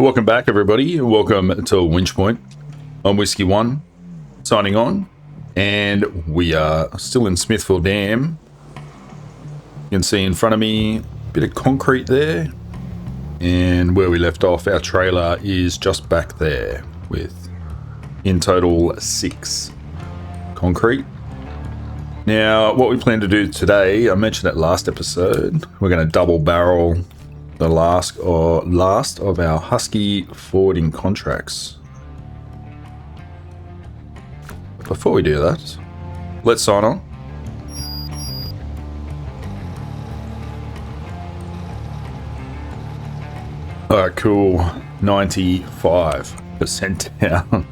Welcome back, everybody. Welcome to Winch Point. I'm Whiskey One, signing on, and we are still in Smithville Dam. You can see in front of me a bit of concrete there, and where we left off, our trailer is just back there with, in total, 6 concrete. Now, what we plan to do today, I mentioned it last episode, we're going to double barrel the last of our Husky forwarding contracts. Before we do that, let's sign on. Alright, cool. 95% down.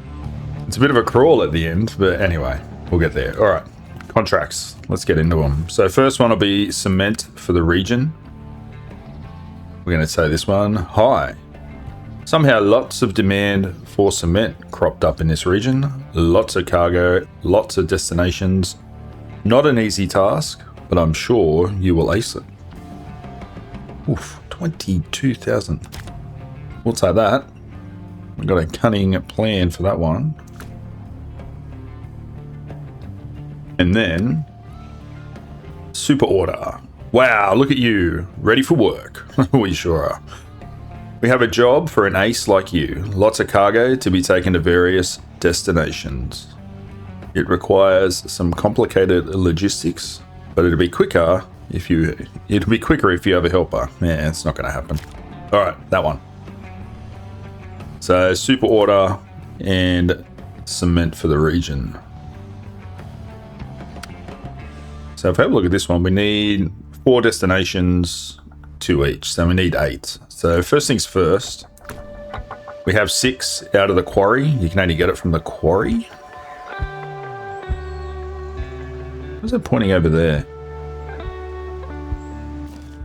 It's a bit of a crawl at the end, but anyway, we'll get there. Alright, contracts. Let's get into them. So first one will be cement for the region. We're going to say this one. Hi. Somehow lots of demand for cement cropped up in this region. Lots of cargo, lots of destinations. Not an easy task, but I'm sure you will ace it. Oof, 22,000. We'll say that. We've got a cunning plan for that one. And then, super order. Wow, look at you. Ready for work. We sure are. We have a job for an ace like you. Lots of cargo to be taken to various destinations. It requires some complicated logistics, but it'll be quicker if you have a helper. Yeah, it's not going to happen. All right, that one. So super order and cement for the region. So if we have a look at this one, we need 4 destinations, 2 each, so we need 8. So first things first, we have 6 out of the quarry. You can only get it from the quarry. What's it pointing over there?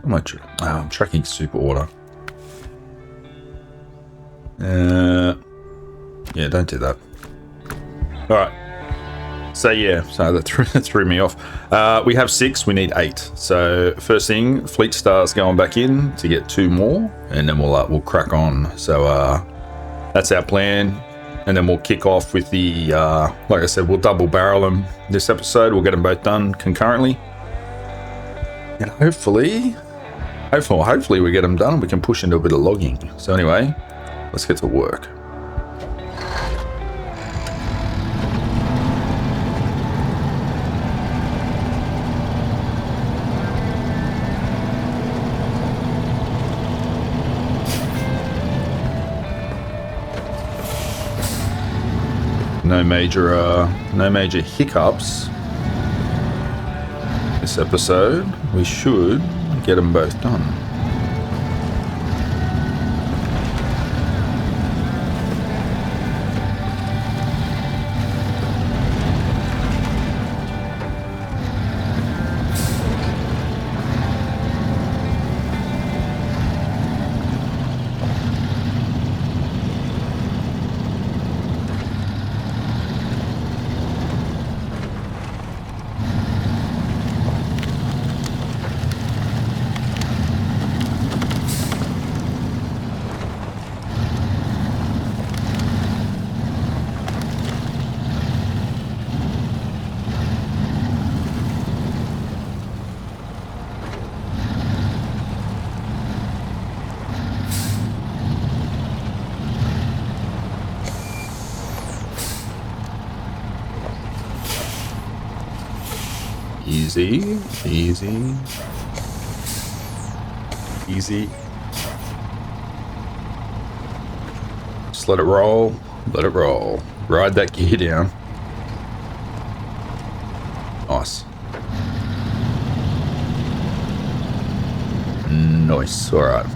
I'm tracking super order. Yeah, don't do that. All right. So yeah, so that threw me off. We have 6, we need 8. So first thing, Fleetstar's going back in to get 2 more, and then we'll crack on. So that's our plan, and then we'll kick off with the like I said, we'll double barrel them this episode. We'll get them both done concurrently, and hopefully we get them done and we can push into a bit of logging. So anyway, let's get to work. No major hiccups this episode. We should get them both done. Easy, easy, easy. Just let it roll, let it roll. Ride that gear down. Nice. Nice, all right.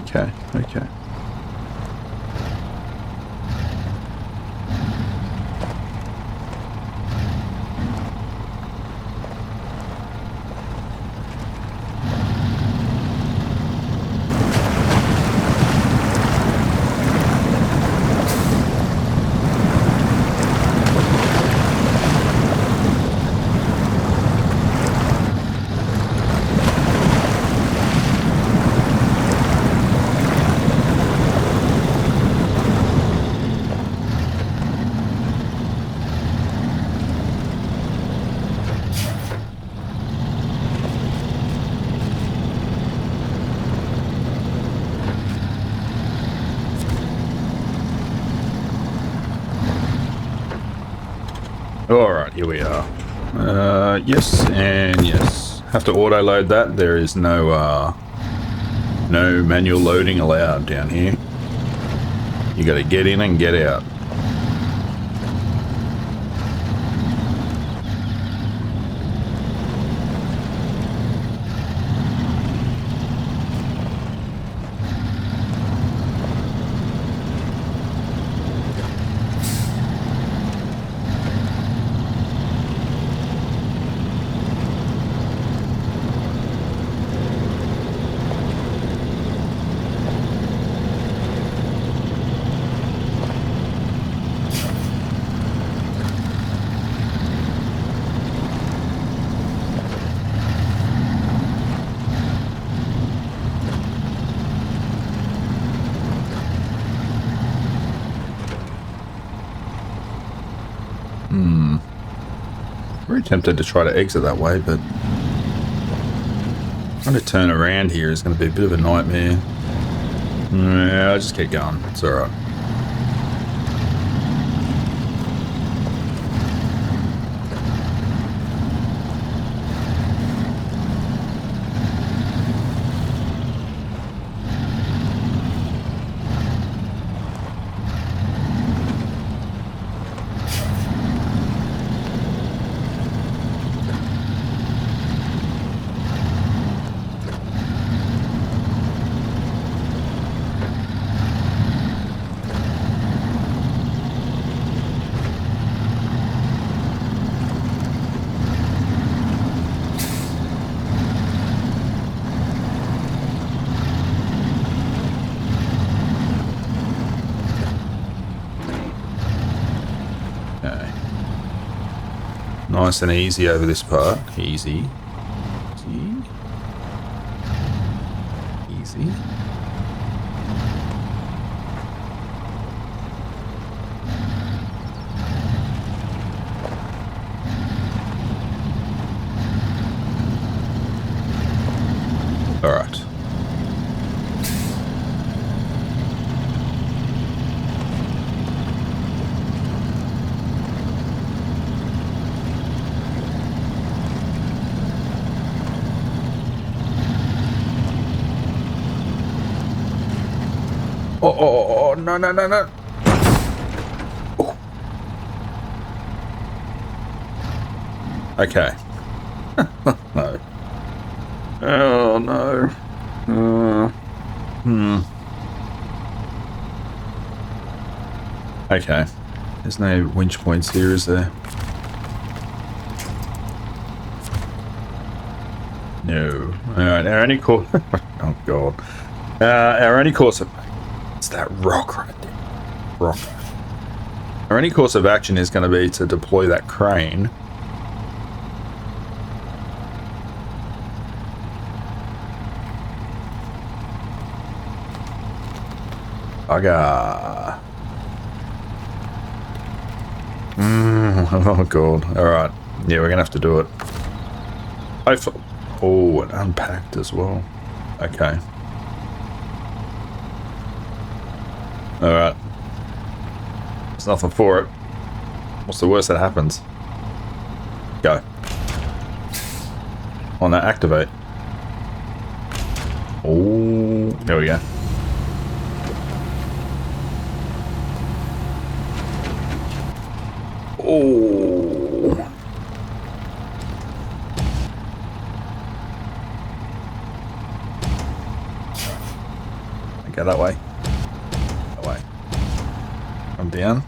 Okay, okay. Alright, here we are. Yes and yes. Have to auto load that. There is no no manual loading allowed down here. You gotta get in and get out. Very tempted to try to exit that way, but trying to turn around here is going to be a bit of a nightmare. Yeah, I'll just keep going. It's alright. Nice and easy over this part. Easy. Easy. Easy. All right. Oh, no, no, no, no. Oh. Okay. No. Oh, no. Okay. There's no winch points here, is there? No. Alright, our only course... oh, God. Our only course of... It's that rock right there. Rock. Our only course of action is going to be to deploy that crane. Bugger. Oh, God. Alright. Yeah, we're going to have to do it. Oh, it unpacked as well. Okay. Alright. There's nothing for it. What's the worst that happens? Go. On that, activate. Oh, there we go. Oh. Go that way. That way. I'm down.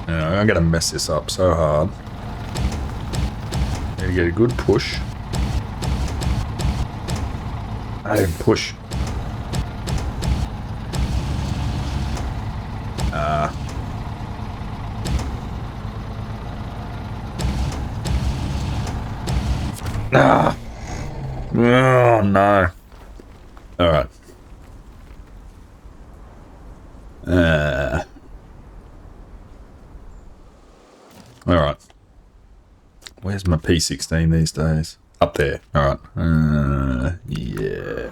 No, I'm gonna mess this up so hard. Gotta get a good push. I push. Oh no. Alright. Alright. Where's my P16 these days? Up there. Alright. Yeah.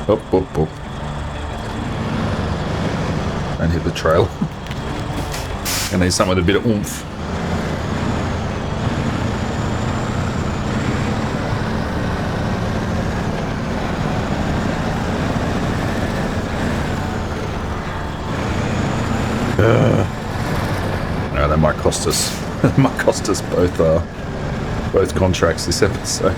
Up, up, up. Don't hit the trail. I need something with a bit of oomph. No, that might cost us. That might cost us both contracts this episode.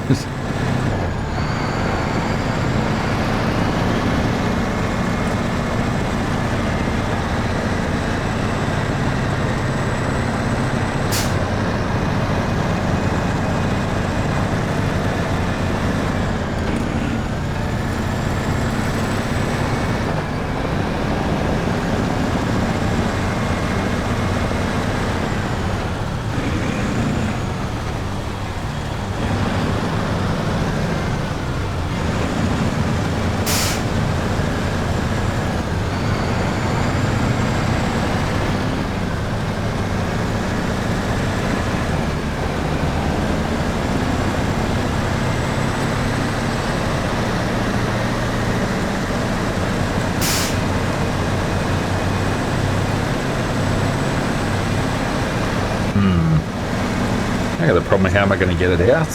I got the problem, how am I going to get it out?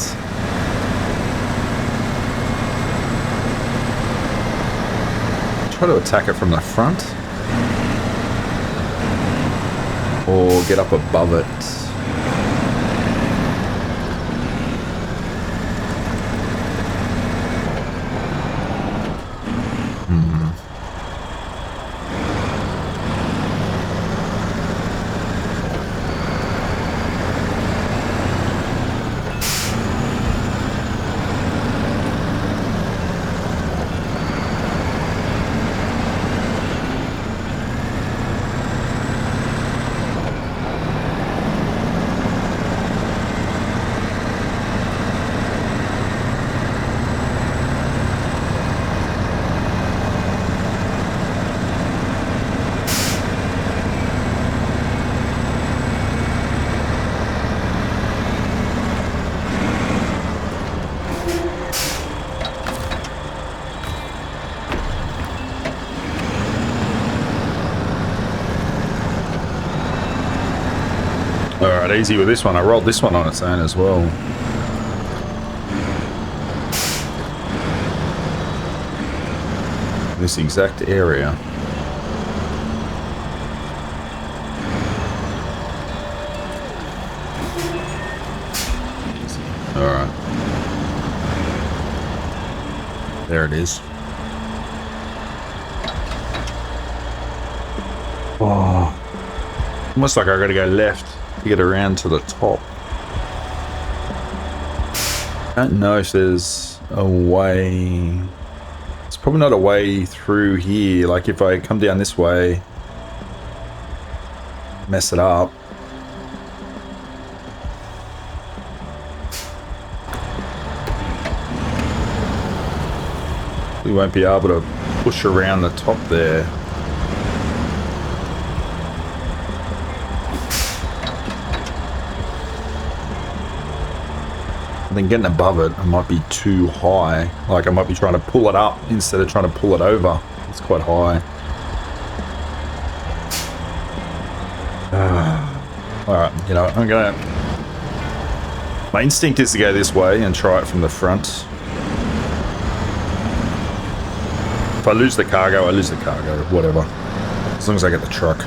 Try to attack it from the front. Or get up above it. Alright, easy with this one. I rolled this one on its own as well. This exact area. Alright. There it is. Oh. Almost like I gotta go left to get around to the top. I don't know if there's a way. It's probably not a way through here. Like if I come down this way, mess it up. We won't be able to push around the top there. I think getting above it, I might be too high. Like I might be trying to pull it up instead of trying to pull it over. It's quite high. Alright, you know, I'm gonna... My instinct is to go this way and try it from the front. If I lose the cargo, I lose the cargo, whatever. As long as I get the truck.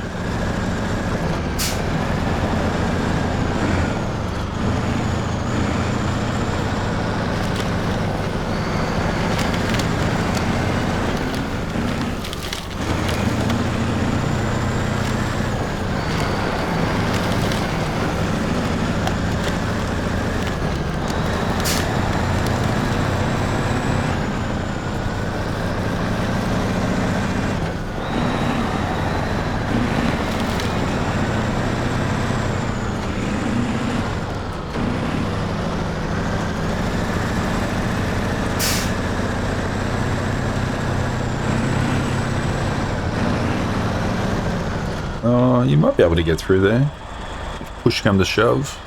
You might be able to get through there. Push come to shove.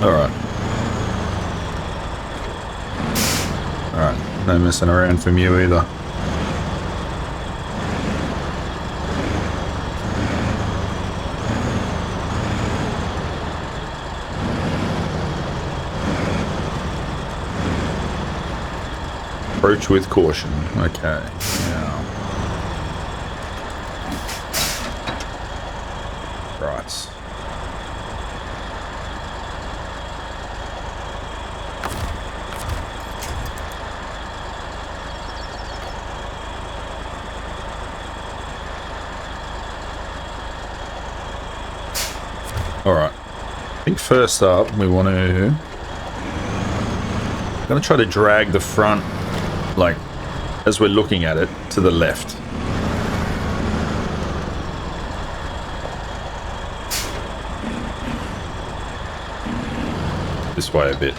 Alright. Alright, no messing around from you either. Approach with caution. Okay. Now. Right. Alright. I think first up we want to... I'm going to try to drag the front, like, as we're looking at it, to the left. This way a bit.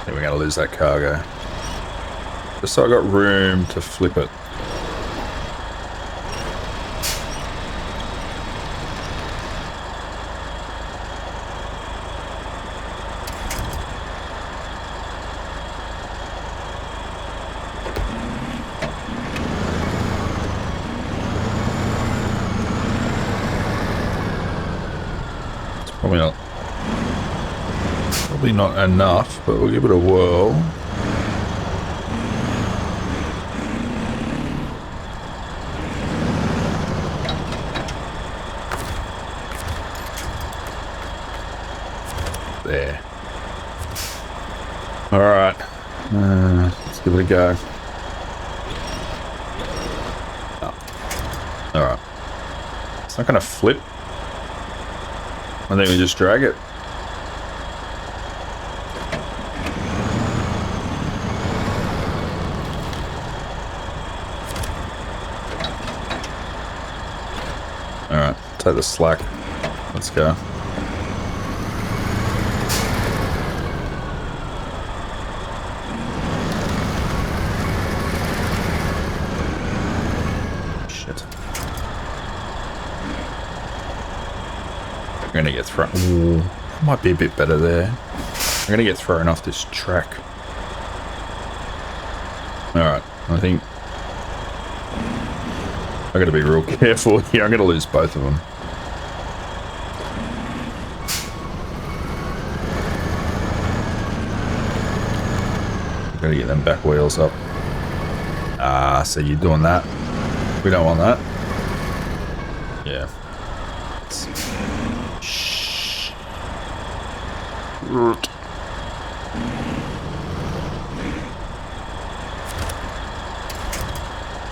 Then we're going to lose that cargo. Just so I got room to flip it. Probably not enough, but we'll give it a whirl. There. Alright. Let's give it a go. Oh. Alright. It's not going to flip. I think we just drag it. Alright, take the slack. Let's go. Shit. I'm gonna get thrown. Ooh, might be a bit better there. I'm gonna get thrown off this track. Alright, I think I gotta be real careful here. I'm gonna lose both of them. Gotta get them back wheels up. Ah, so you're doing that. We don't want that. Yeah. Shh.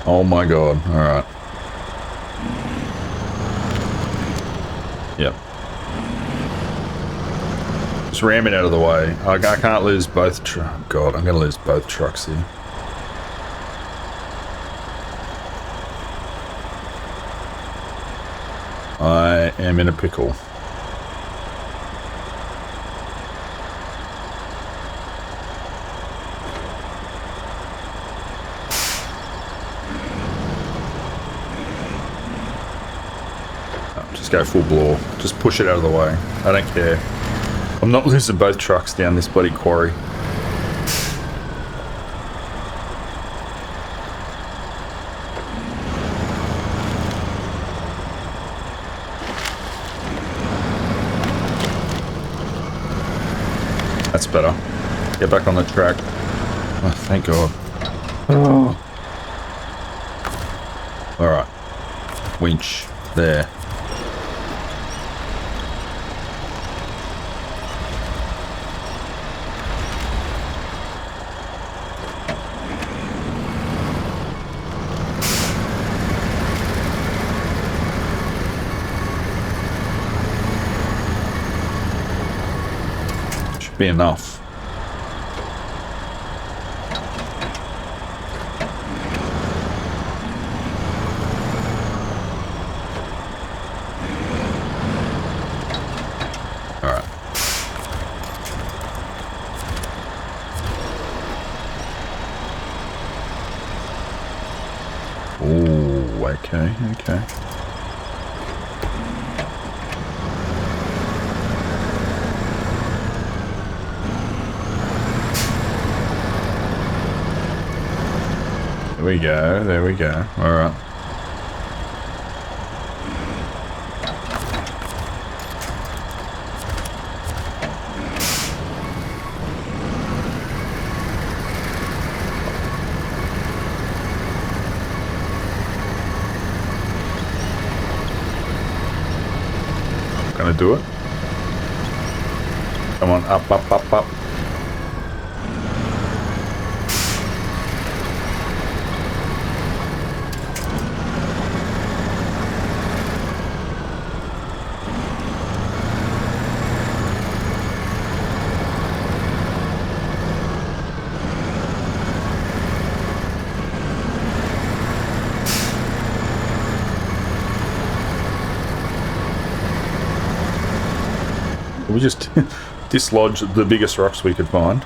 Oh my god. Alright. Yep. Just ram it out of the way. I can't lose both God, I'm going to lose both trucks here. I am in a pickle. Just go full blow. Just push it out of the way. I don't care. I'm not losing both trucks down this bloody quarry. That's better. Get back on the track. Oh, thank God. Oh. Alright. Winch. There. Be enough. All right. Oh, okay, okay. There we go, there we go. All right. Gonna do it. Come on, up, up, up, up. We just dislodged the biggest rocks we could find.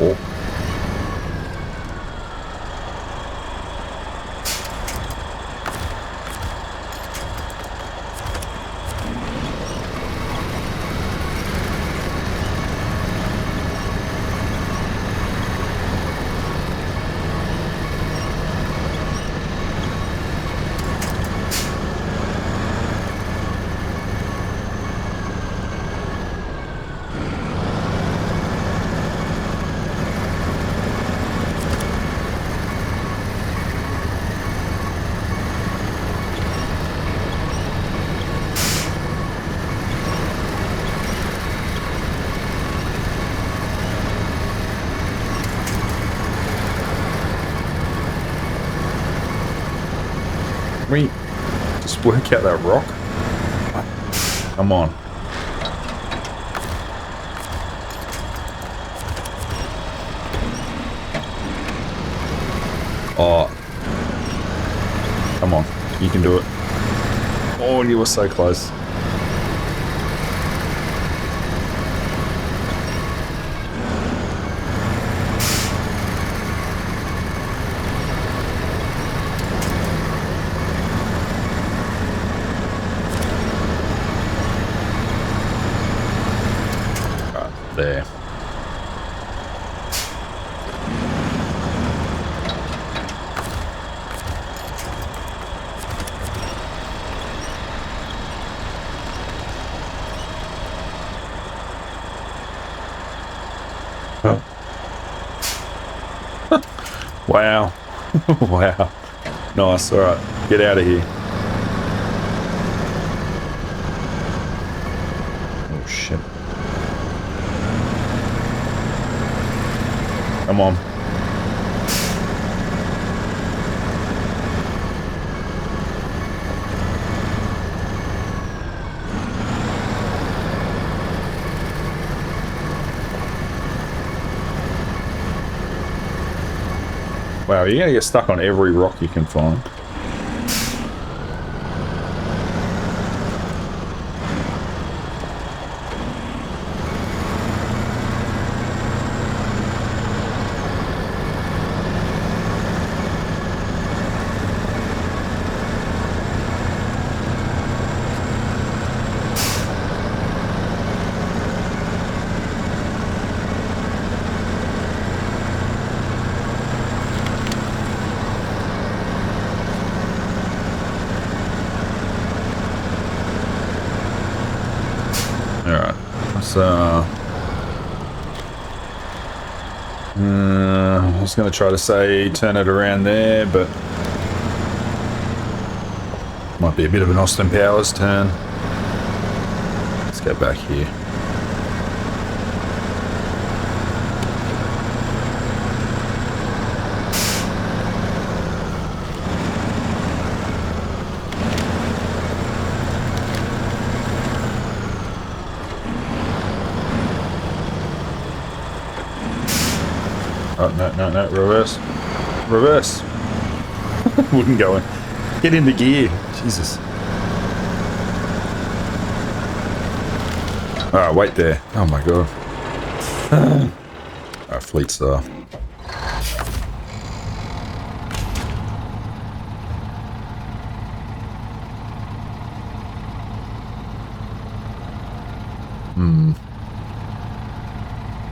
Oh. Can we just work out that rock? Come on. Oh. Come on. You can do it. Oh, you were so close. There. Oh. Wow. Wow. Nice. All right. Get out of here. Oh, shit. Come on. Wow, you're gonna get stuck on every rock you can find. I was going to try to say turn it around there, but might be a bit of an Austin Powers turn. Let's go back here. Oh, no, reverse. Reverse. Wouldn't go in. Get into gear. Jesus. Alright, wait there. Oh my god. Alright, Fleetstar.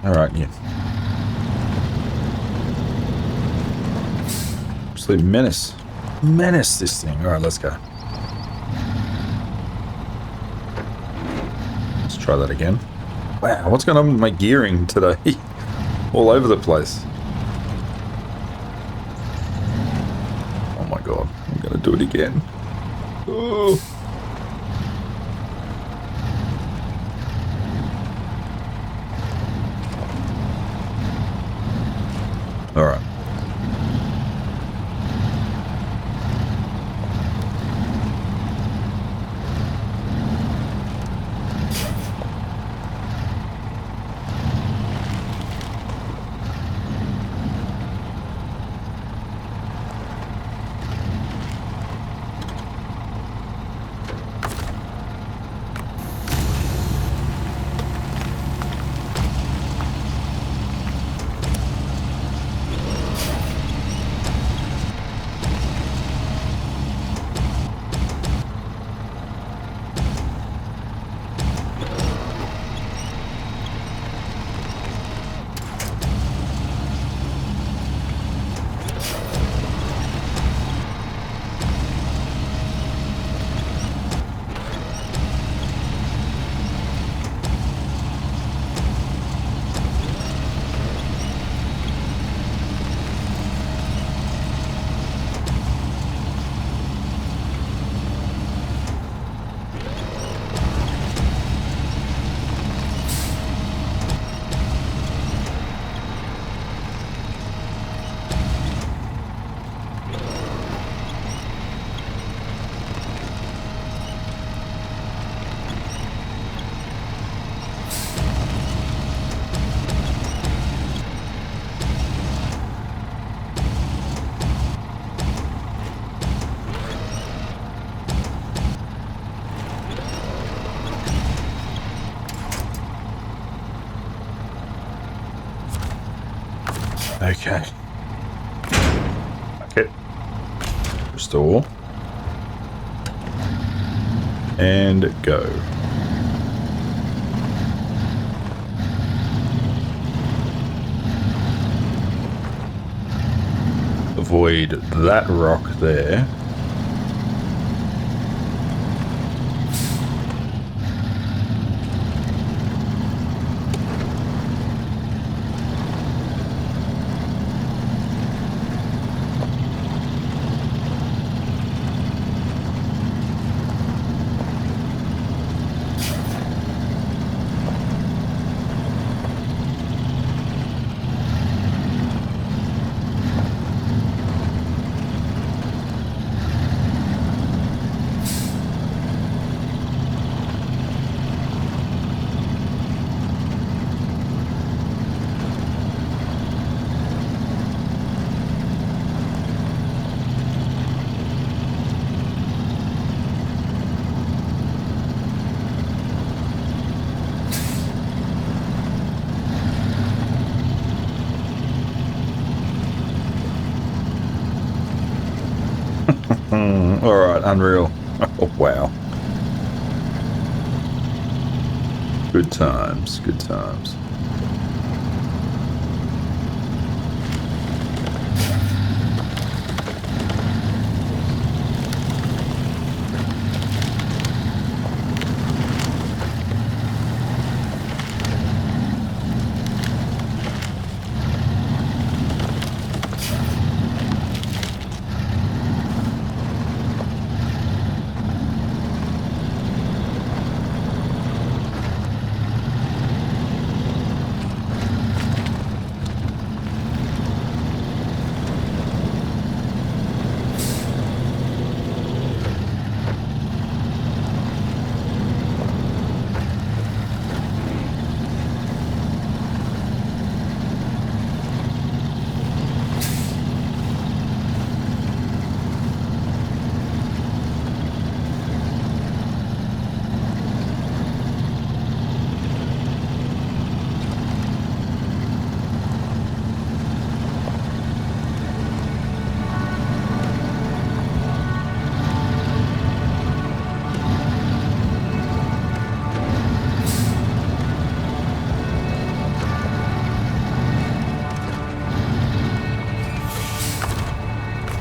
Alright, yeah. Absolute menace. Menace this thing. Alright, let's go. Let's try that again. Wow, what's going on with my gearing today? All over the place. Oh my god, I'm going to do it again. Oh. Alright. Okay. Okay. Restore. And go. Avoid that rock there. Alright, unreal. Oh, wow. Good times, good times.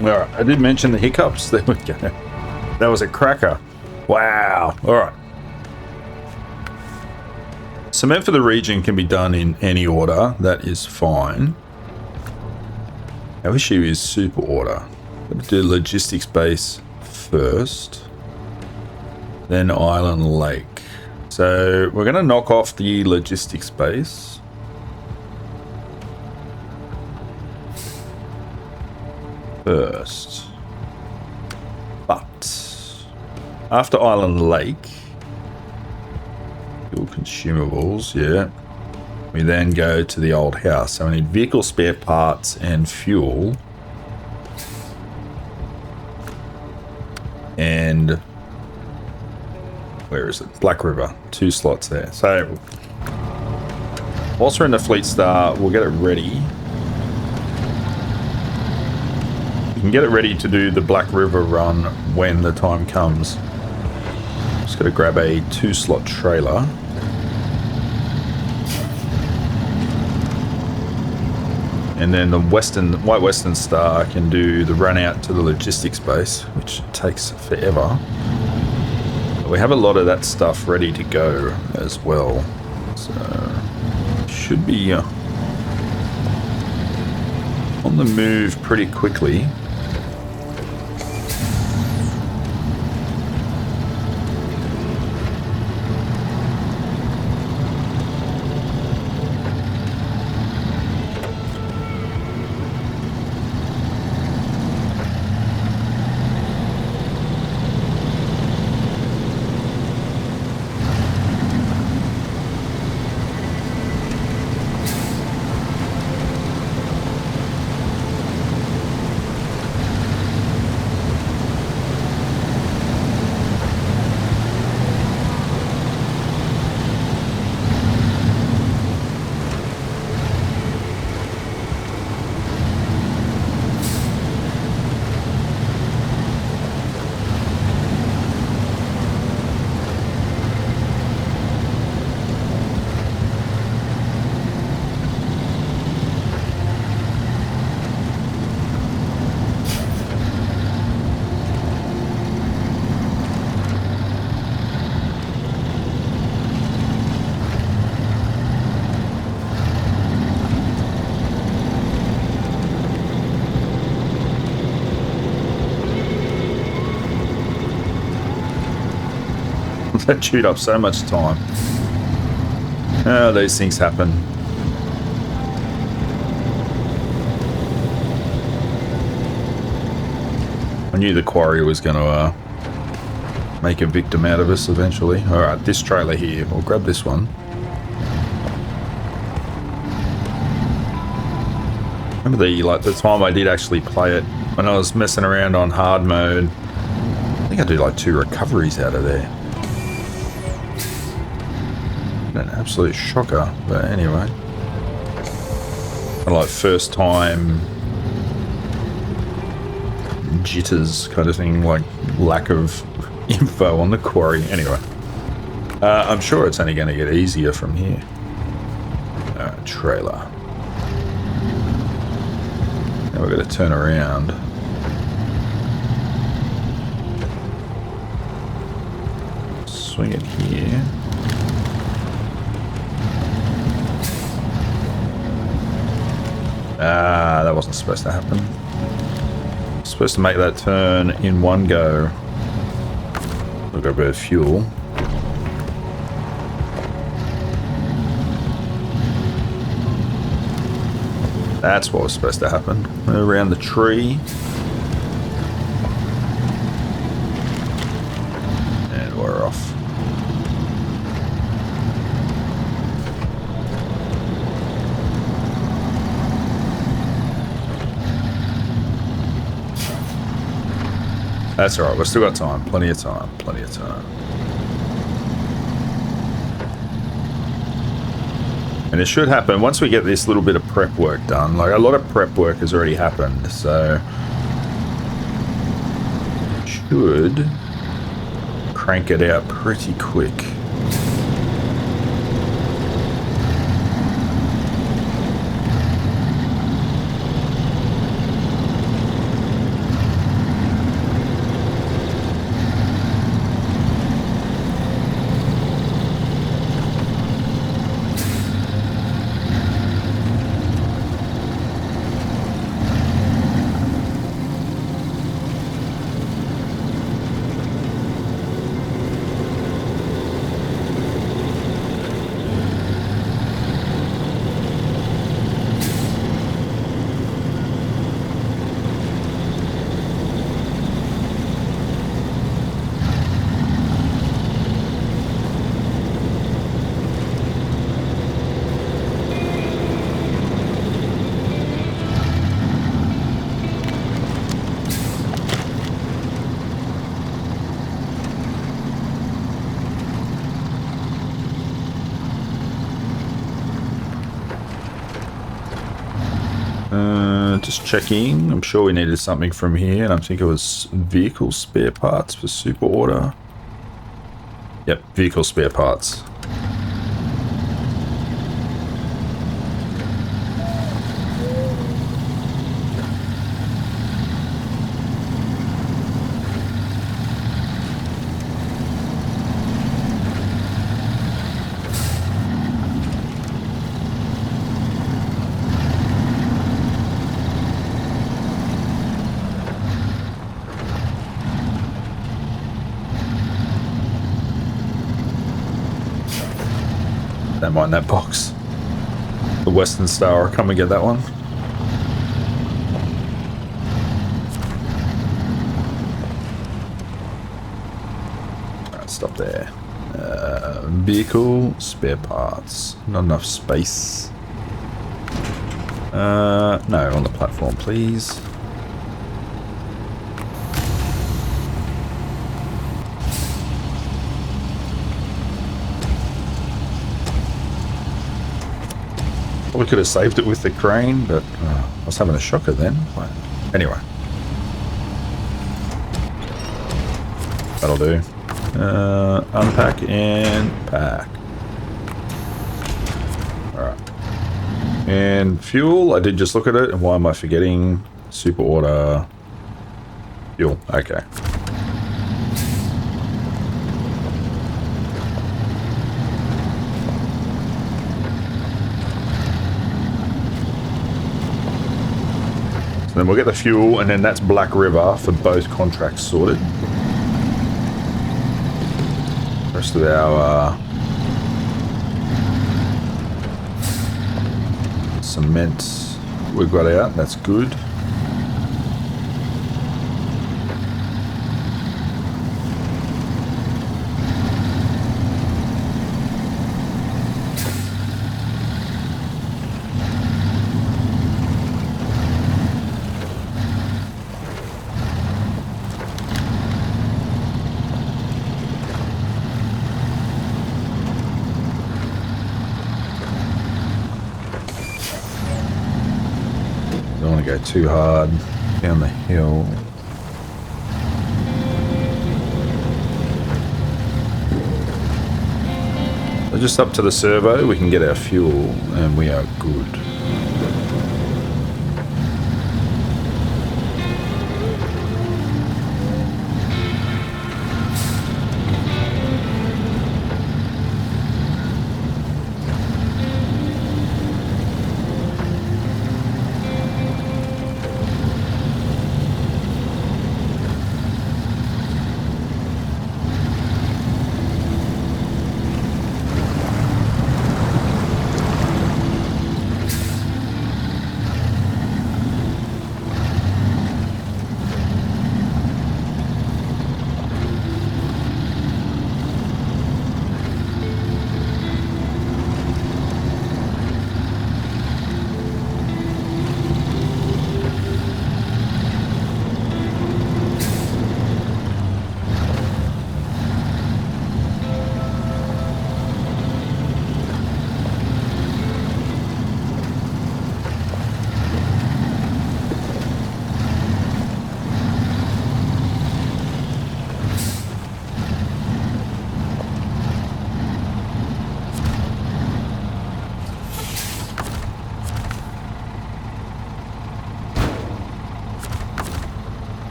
All right, I did mention the hiccups. There we go. That was a cracker. Wow. All right. Cement for the region can be done in any order. That is fine. Our issue is super order. Got to do logistics base first, then Island Lake. So we're going to knock off the logistics base. First. But after Island Lake, fuel consumables, yeah. We then go to the old house. So we need vehicle spare parts and fuel. And where is it? Black River. 2 slots there. So whilst we're in the Fleetstar, we'll get it ready. You can get it ready to do the Black River run when the time comes. Just got to grab a 2-slot trailer. And then the White Western Star can do the run out to the logistics base, which takes forever. But we have a lot of that stuff ready to go as well. So should be on the move pretty quickly. That chewed up so much time. Oh, these things happen. I knew the quarry was going to make a victim out of us eventually. All right, this trailer here. We'll grab this one. Remember the time I did actually play it when I was messing around on hard mode. I think I did like 2 recoveries out of there. An absolute shocker, but anyway. Like first time jitters kind of thing, like lack of info on the quarry. Anyway, I'm sure it's only going to get easier from here. Trailer. Now we're going to turn around. Swing it here. Ah, that wasn't supposed to happen. Supposed to make that turn in one go. We've got a bit of fuel. That's what was supposed to happen. Around the tree. And we're off. That's alright, we've still got time. Plenty of time. Plenty of time. And it should happen once we get this little bit of prep work done. Like, a lot of prep work has already happened, so should crank it out pretty quick. Just checking. I'm sure we needed something from here, and I think it was vehicle spare parts for super order. Yep, vehicle spare parts. Don't mind that box. The Western Star, I'll come and get that one. Alright, stop there. Vehicle, spare parts. Not enough space. No, on the platform, please. We could have saved it with the crane, but I was having a shocker then. Anyway. That'll do. Unpack and pack. Alright. And fuel, I did just look at it, and why am I forgetting? Super order. Fuel, okay. Then we'll get the fuel, and then that's Black River for both contracts sorted. Rest of our cement we've got out, that's good. Go too hard down the hill. So just up to the servo, we can get our fuel and we are good.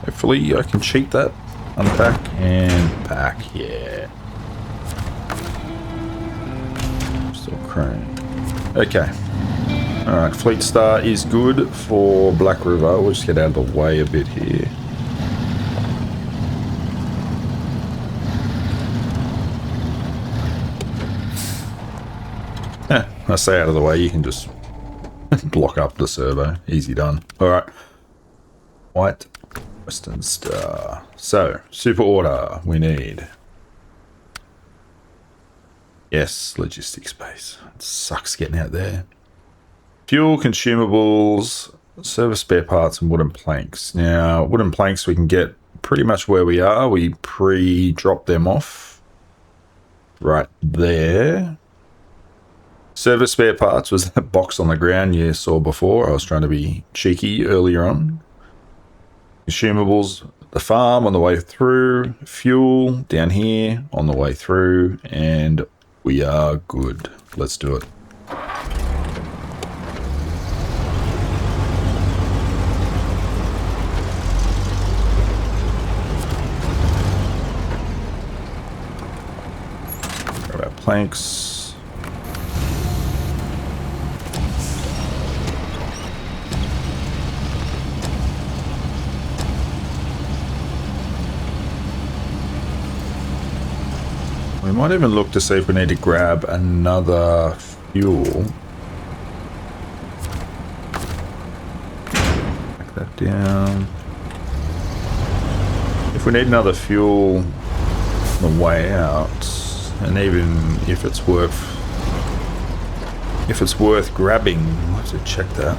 Hopefully I can cheat that. Unpack and pack, yeah. Still crane. Okay. Alright, Fleetstar is good for Black River. We'll just get out of the way a bit here. I say out of the way, you can just Block up the servo. Easy done. All right. White Western Star. So, super order we need. Yes, logistics space. It sucks getting out there. Fuel, consumables, service spare parts, and wooden planks. Now, wooden planks we can get pretty much where we are. We pre-drop them off. Right there. Service spare parts was that box on the ground you saw before. I was trying to be cheeky earlier on. Consumables, the farm on the way through. Fuel down here on the way through. And we are good. Let's do it. Grab our planks. We might even look to see if we need to grab another fuel. Back that down. If we need another fuel on the way out, and even if it's worth grabbing, we'll have to check that.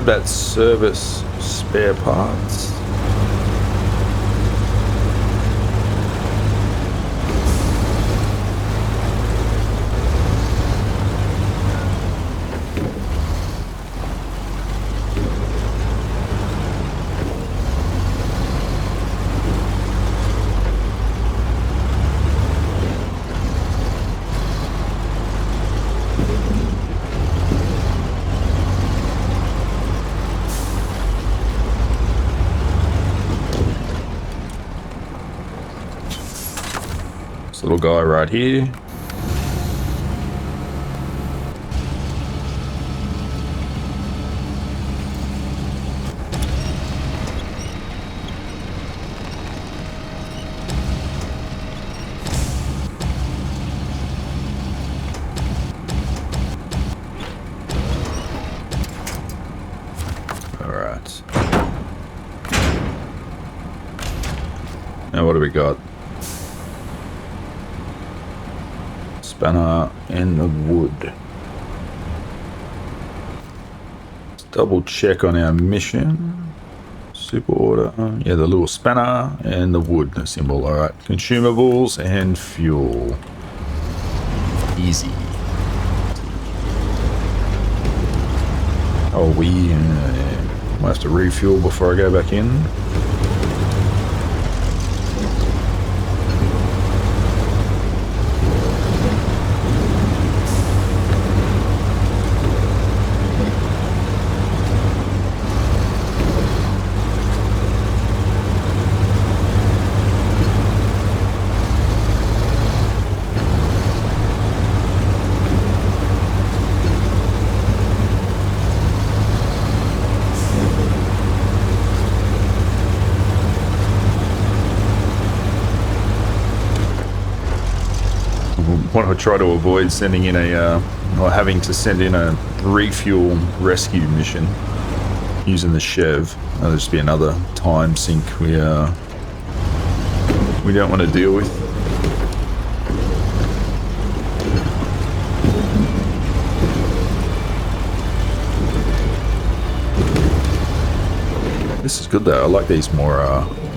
grab that service spare parts. Little guy right here. All right. Now what do we got? Spanner and the wood. Let's double check on our mission. Super order. Yeah, the little spanner and the wood symbol. All right. Consumables and fuel. Easy. Oh, we might have to refuel before I go back in. Want to try to avoid sending in or having to send in a refuel rescue mission using the Chev. That'll just be another time sink we don't want to deal with. This is good though. I like these more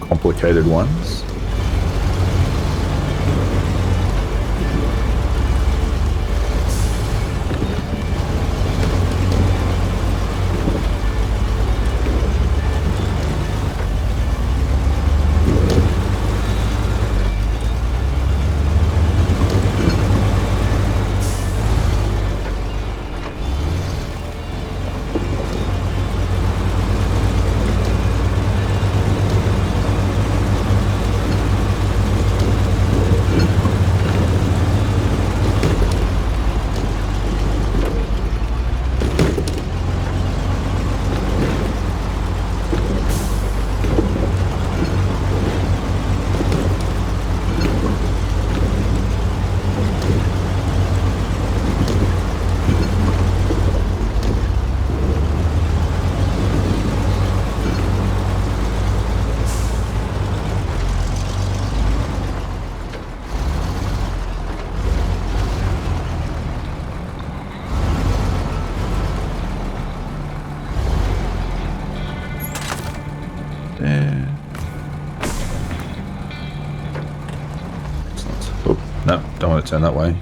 complicated ones. No, don't want to turn that way.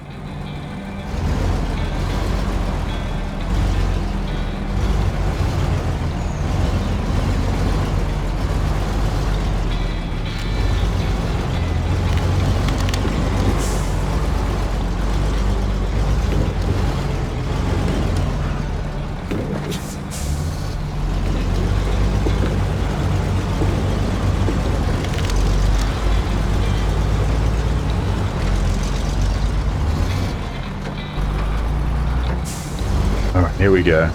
Here we go.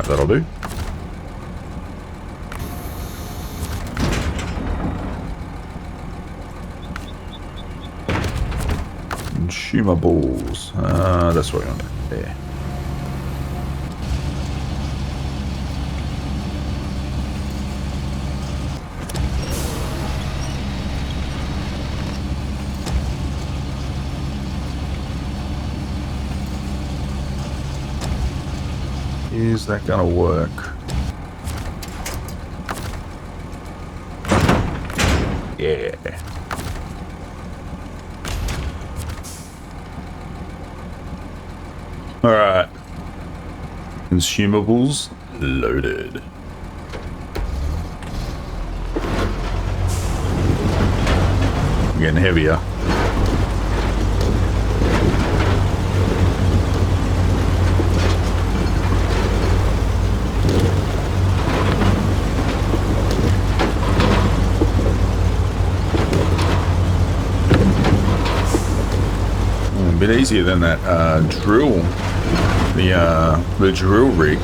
That'll do. Consumables. That's what I want. There. Is that gonna work? Yeah. All right. Consumables loaded. I'm getting heavier. A bit easier than that drill, the drill rig.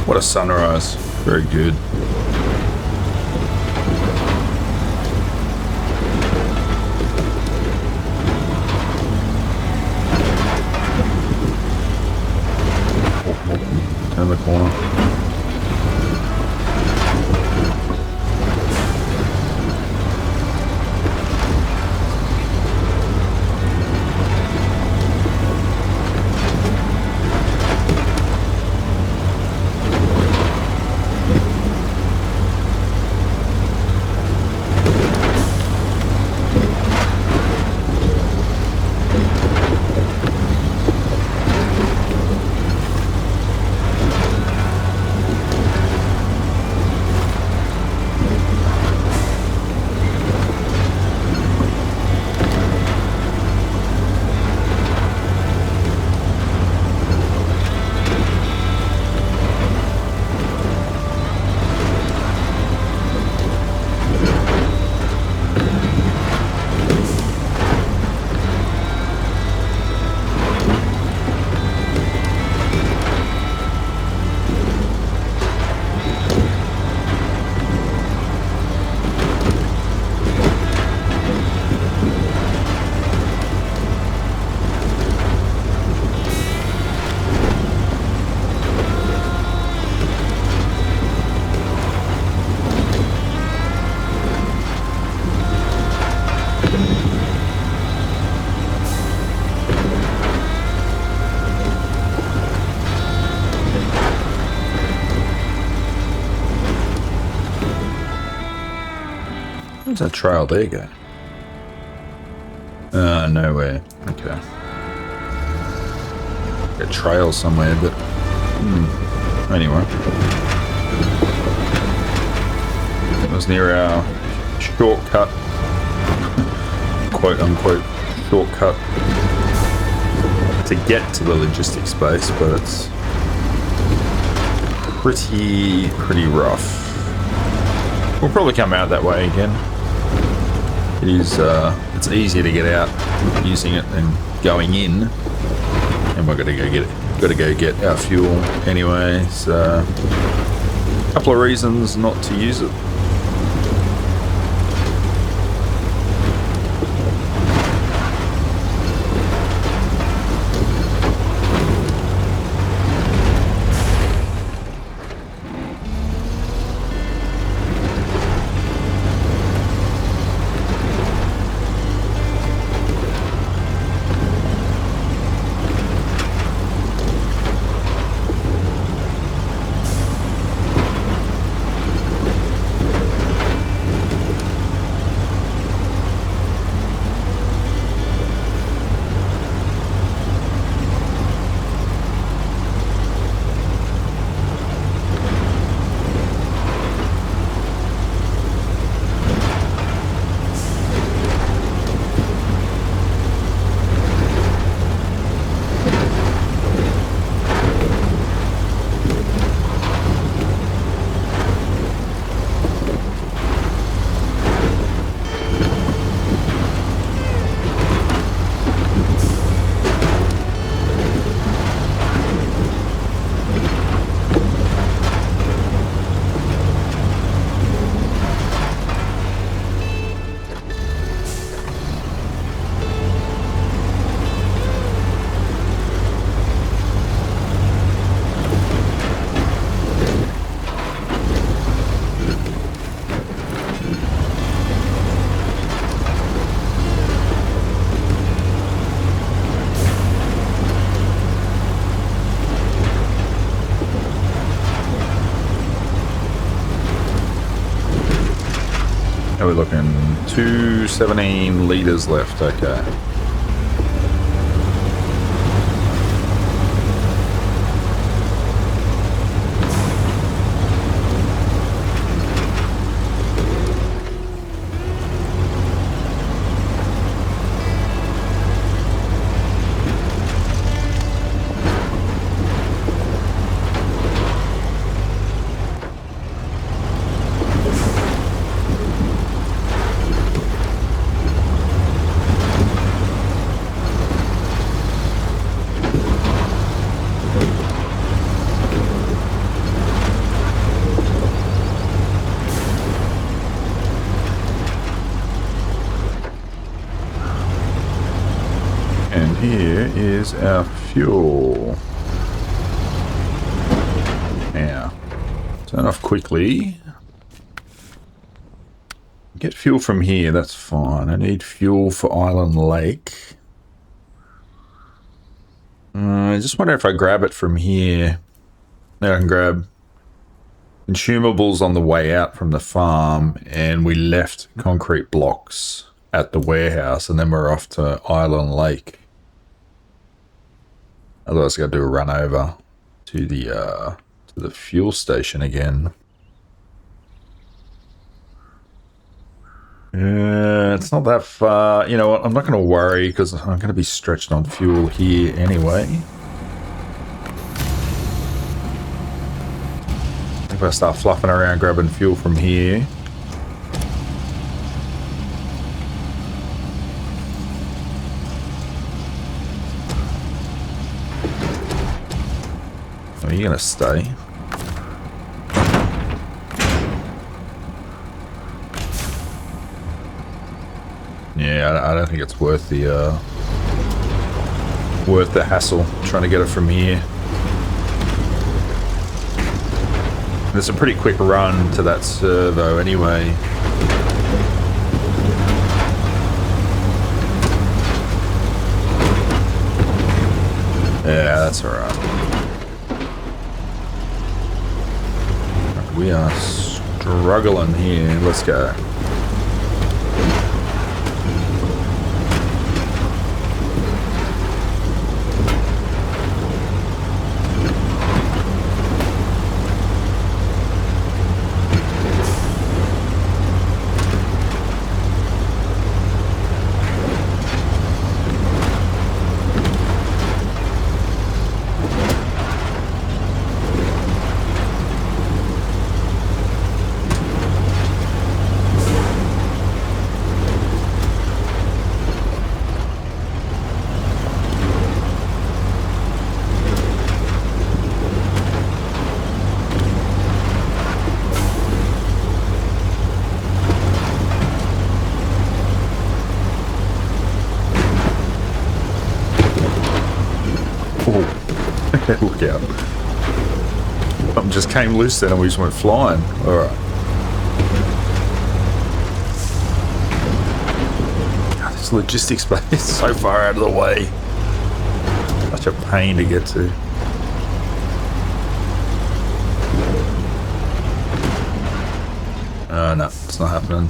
What a sunrise. Very good. Oh, turn the corner. Where's that trail? There you go. Nowhere. Okay. A trail somewhere, but anyway. It was near our shortcut, quote unquote shortcut, to get to the logistics base, but it's pretty rough. We'll probably come out that way again. It is, it's easier to get out using it than going in. And we're gonna go get our fuel anyway, so a couple of reasons not to use it. How are we looking? 217 litres left, okay. And here is our fuel. Now, turn off quickly. Get fuel from here, that's fine. I need fuel for Island Lake. I just wonder if I grab it from here. Now I can grab consumables on the way out from the farm, and we left concrete blocks at the warehouse, and then we're off to Island Lake. Otherwise, I got to do a run over to the fuel station again. It's not that far. You know what? I'm not going to worry because I'm going to be stretched on fuel here anyway. If I start fluffing around grabbing fuel from here. Are you going to stay? Yeah, I don't think it's worth the hassle trying to get it from here. It's a pretty quick run to that servo anyway. Yeah, that's alright. We are struggling here. Let's go. Look out. Something just came loose then and we just went flying. Alright. This logistics space is so far out of the way. Such a pain to get to. No, it's not happening.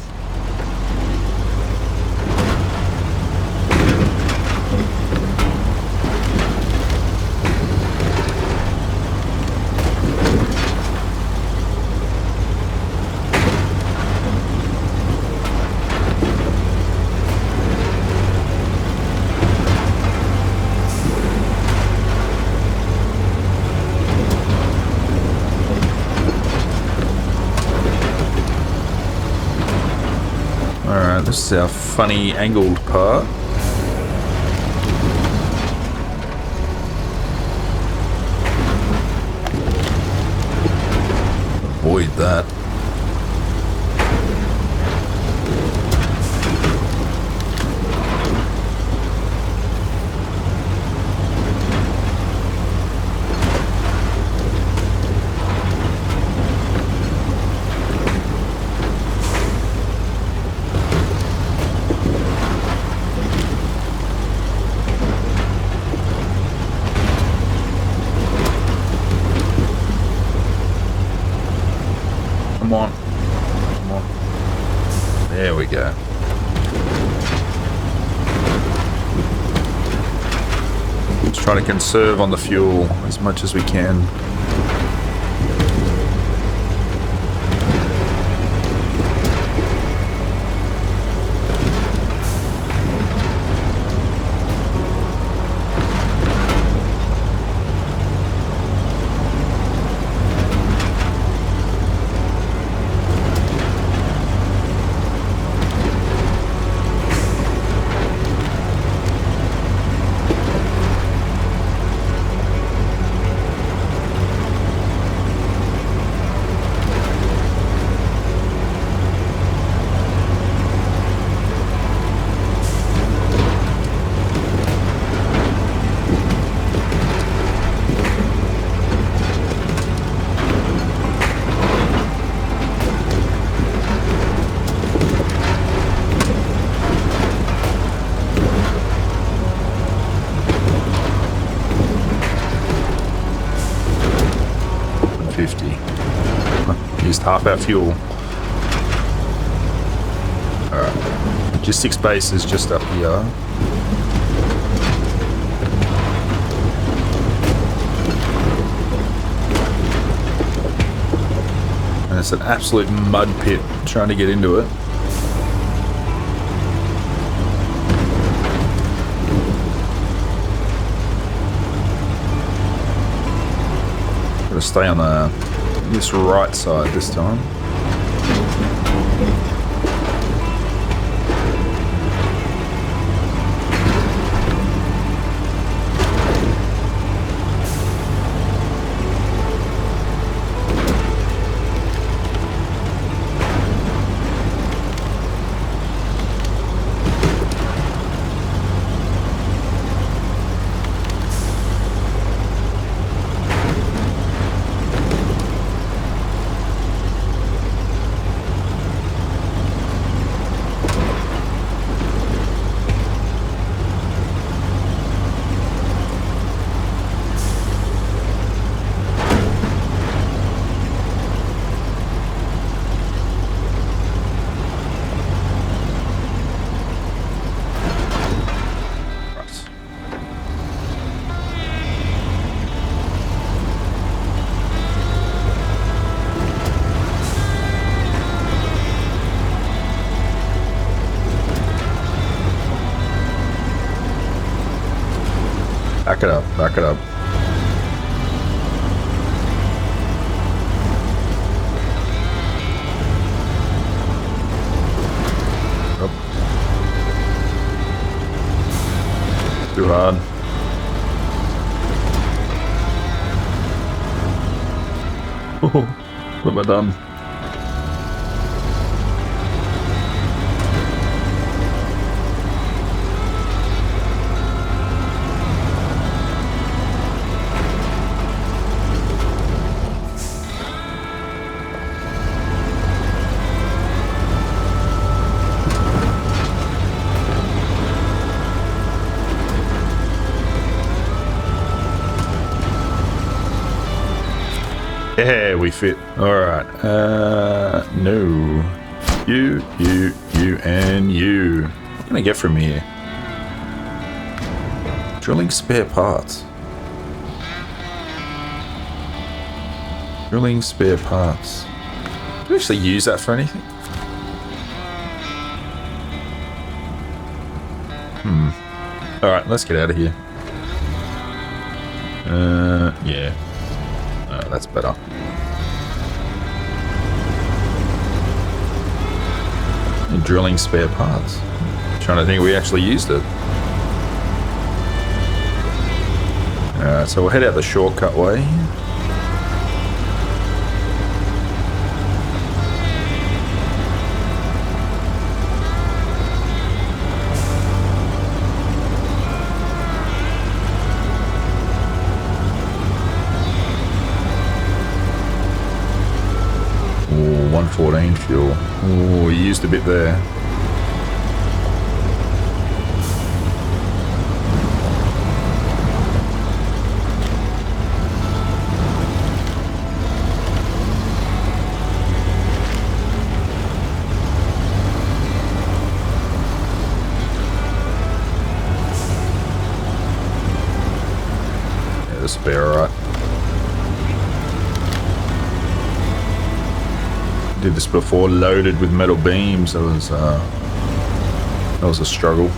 This is our funny angled part. Avoid that. There we go. Let's try to conserve on the fuel as much as we can. Used half our fuel. Alright. Logistics base is just up here. And it's an absolute mud pit trying to get into it. Gotta stay on this right side this time. Back it up, back it up. Up. Too hard. Oh, what have I done? Yeah, we fit. Alright. No. You, and you. What can I get from here? Drilling spare parts. Drilling spare parts. Do we actually use that for anything? Alright, let's get out of here. Yeah. That's better. And drilling spare parts. Trying to think we actually used it. Alright, so we'll head out the shortcut way. Ooh, 114 fuel. Ooh, we used a bit there. this will be alright. Did this before, loaded with metal beams. That was a struggle.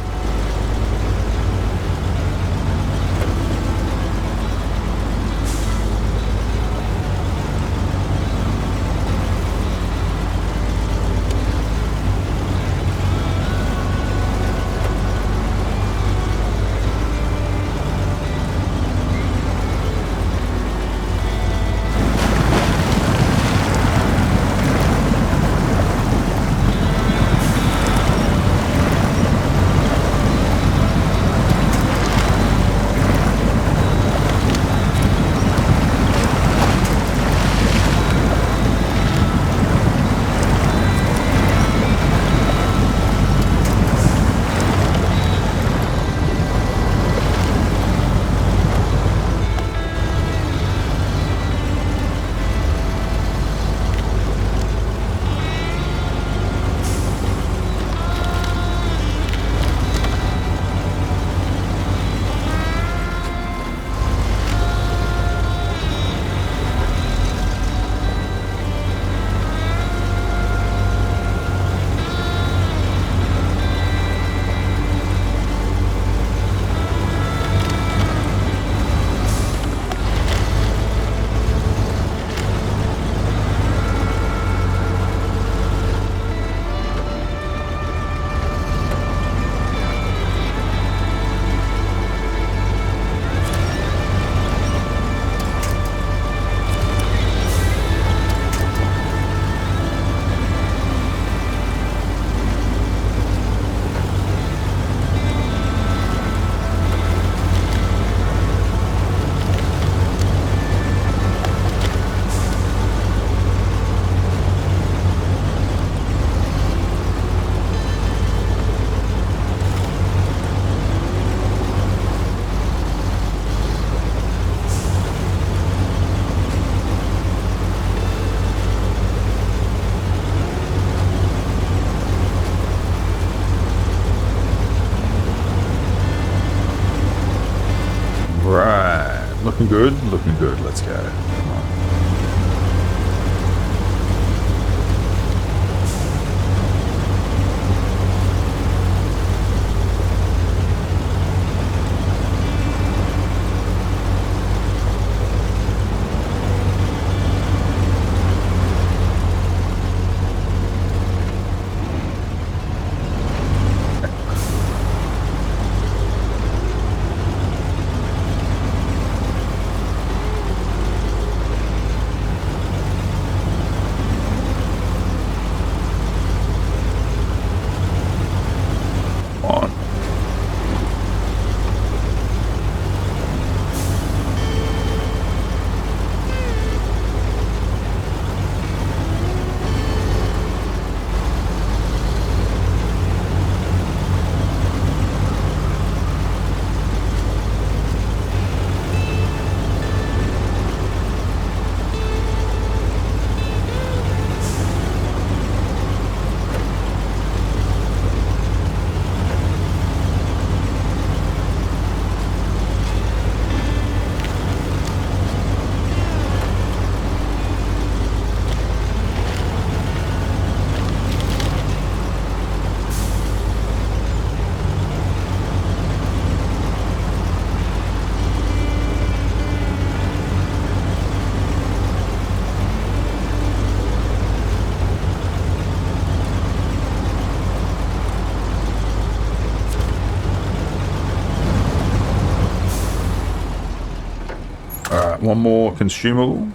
Looking good, looking good. Let's go. Come on. One more consumable.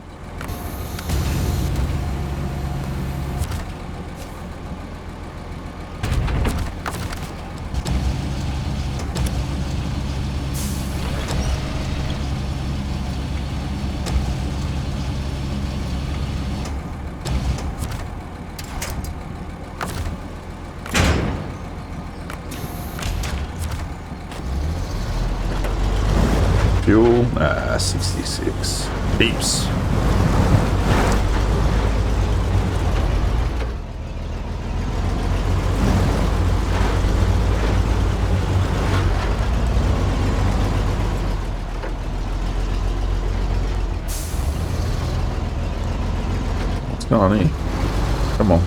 Fuel, 66. Beeps. going on here? Come on.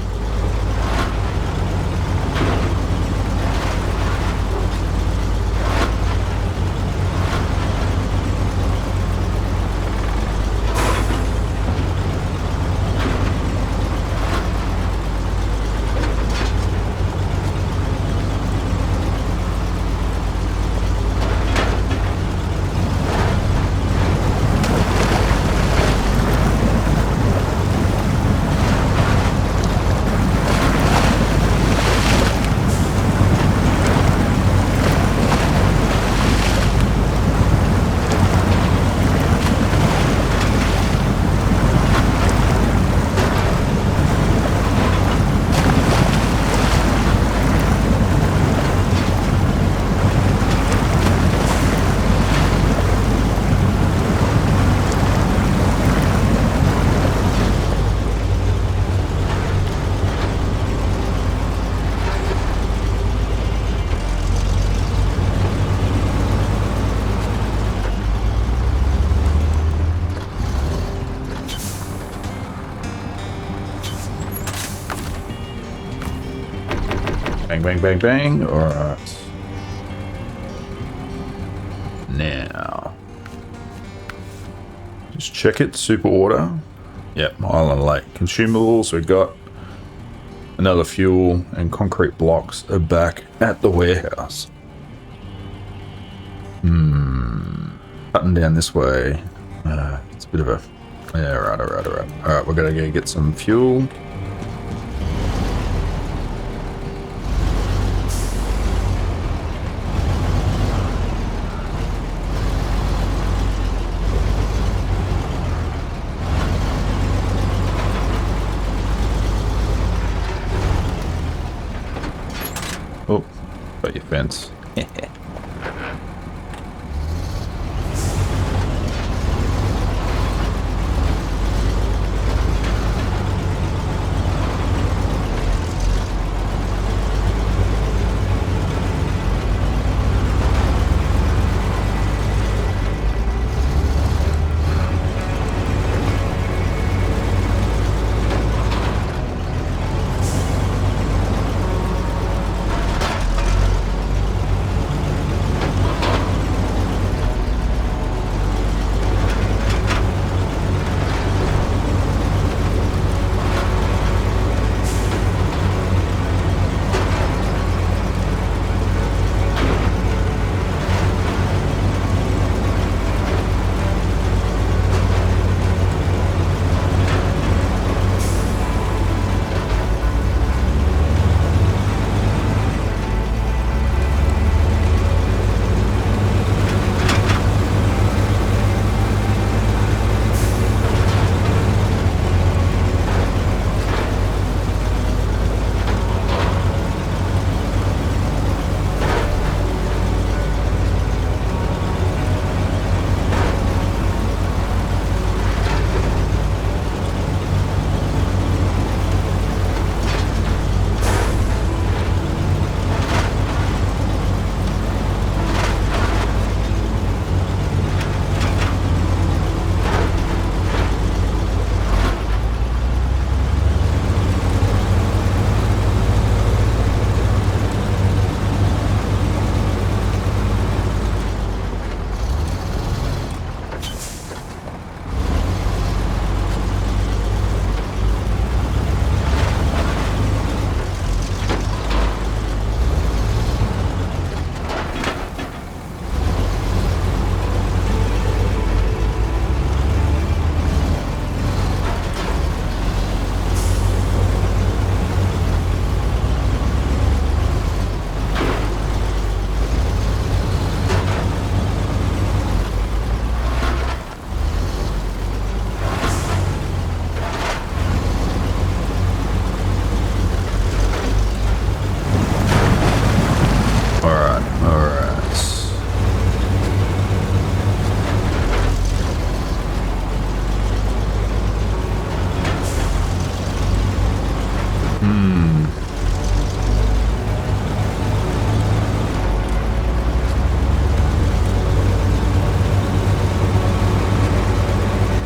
Bang, bang, bang, bang. All right. Now, just check it. Super order. Yep, Island Lake. Consumables, we've got another fuel and concrete blocks are back at the warehouse. Cutting down this way. It's a bit of a... Yeah, right. Alright, we're going to go get some fuel. Oh, got your fence.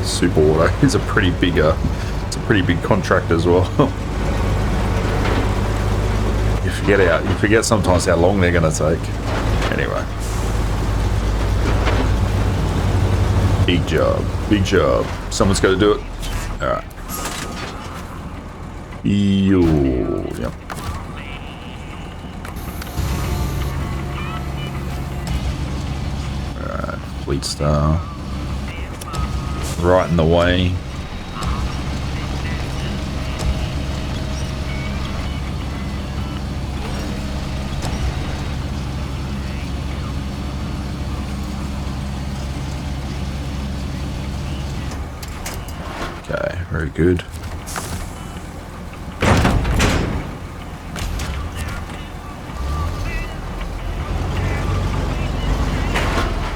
Super auto is a pretty big pretty big contract as well. You forget sometimes how long they're going to take. Anyway. Big job. Big job. Someone's got to do it. Alright. Yep. Alright. Fleetstar. Right in the way. Okay, very good.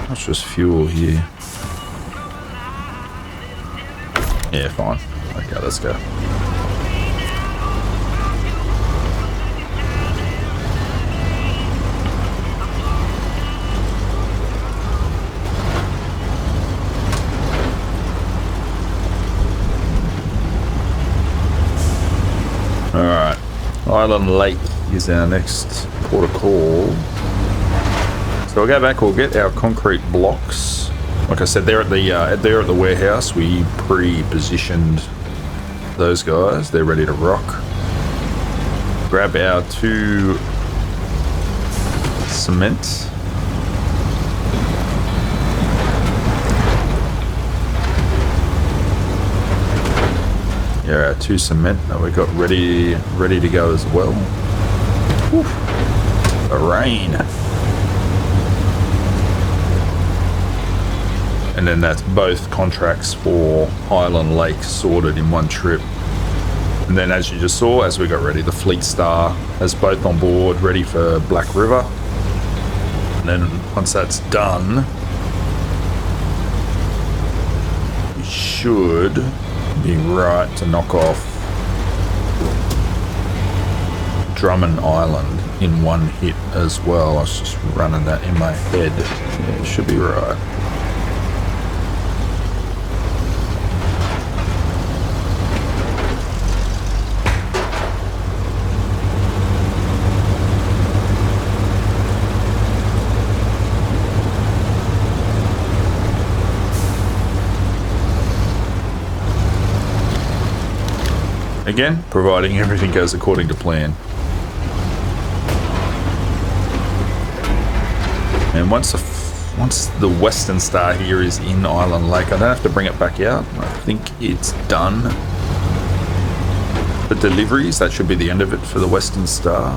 That's just fuel here. Yeah, fine. Okay, let's go. Alright, Island Lake is our next port of call. So we'll go back, we'll get our concrete blocks. Like I said, they're at the warehouse. We pre-positioned those guys. They're ready to rock. Grab our 2 cement. Yeah, our 2 cement that we got ready to go as well. Whew. The rain. And then that's both contracts for Island Lake sorted in one trip. And then as you just saw, as we got ready, the Fleetstar has both on board, ready for Black River. And then once that's done, we should be right to knock off Drummond Island in one hit as well. I was just running that in my head. Yeah, it should be right. Again, providing everything goes according to plan. And once the Western Star here is in Island Lake, I don't have to bring it back out. I think it's done. The deliveries, that should be the end of it for the Western Star.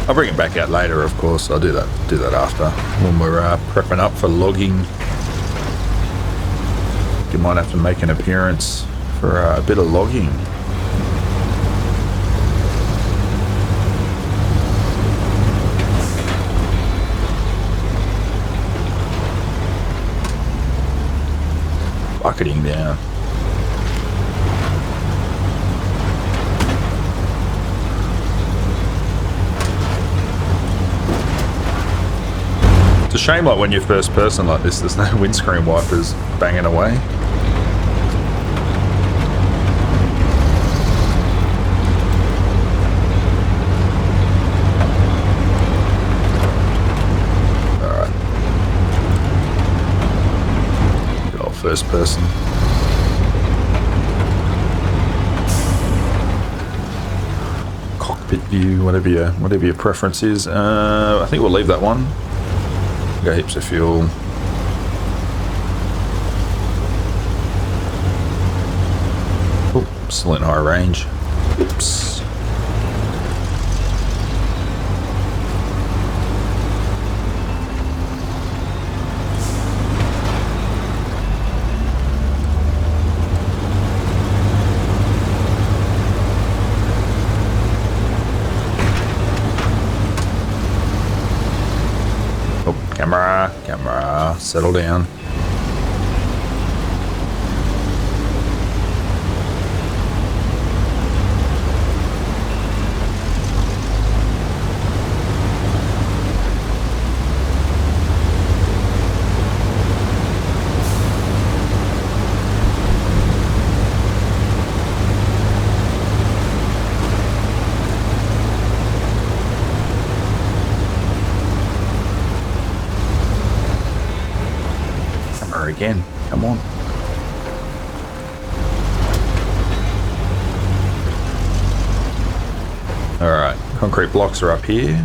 I'll bring it back out later, of course. I'll do that after, when we're prepping up for logging. You might have to make an appearance for a bit of logging. Bucketing down. It's a shame, like when you're first person like this, there's no windscreen wipers banging away. First person. Cockpit view, whatever your preference is. I think we'll leave that one. Got heaps of fuel. Oh, still in high range. Oops. Camera, settle down. again. Come on. Alright, concrete blocks are up here.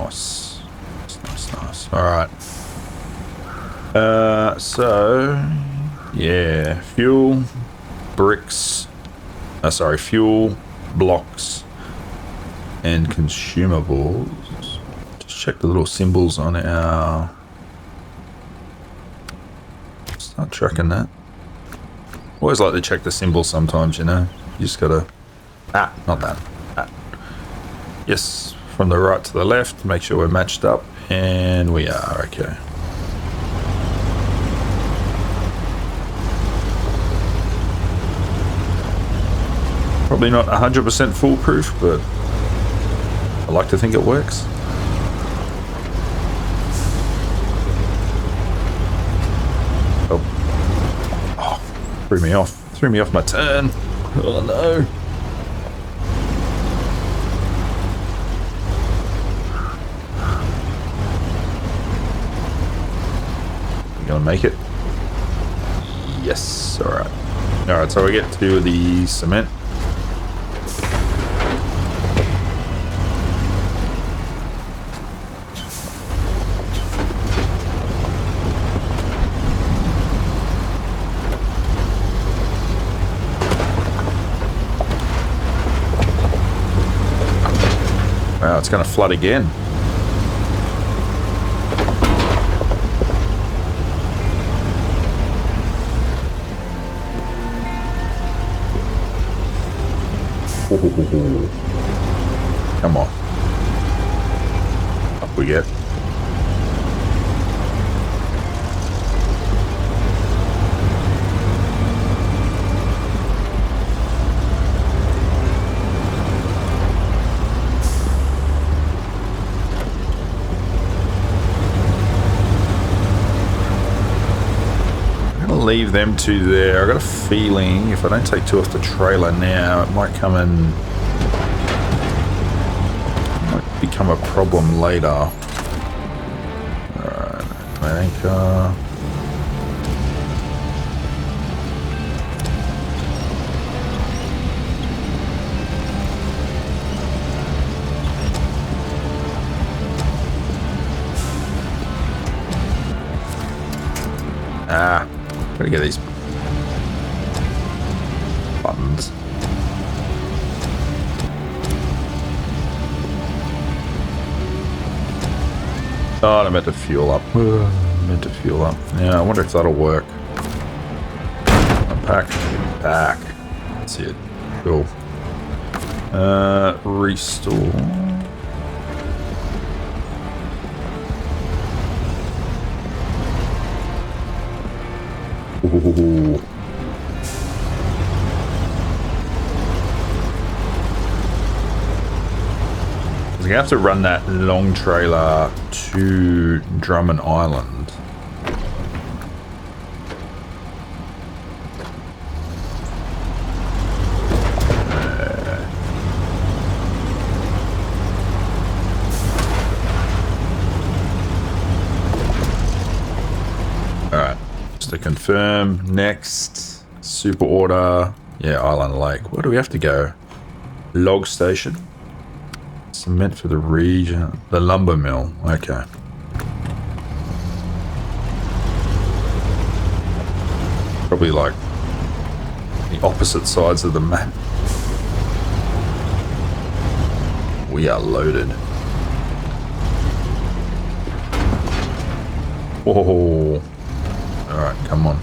Nice. Alright. So, yeah, fuel, bricks, fuel, blocks, and consumables. Just check the little symbols on our... Start tracking that. Always like to check the symbols sometimes, you know. You just gotta... not that. Yes, from the right to the left, make sure we're matched up, and we are, okay. Probably not 100% foolproof, but I like to think it works. Oh, threw me off my turn. Oh no. You gonna make it? Yes, alright, so we get to the cement. Wow, it's going to flood again. Ooh. Come on. Up we get. Leave them two there. I got a feeling if I don't take two off the trailer now, it might come and might become a problem later. Alright, I think gotta get these buttons. Oh, I meant to fuel up. Yeah, I wonder if that'll work. Unpack. Back. That's it. Cool. Restore. Ooh. I'm gonna have to run that long trailer to Drummond Island. To confirm, next super order, yeah, Island Lake. Where do we have to go? Log station, cement for the region, the lumber mill. Okay. Probably like the opposite sides of the map. We are loaded. Whoa. Alright, come on.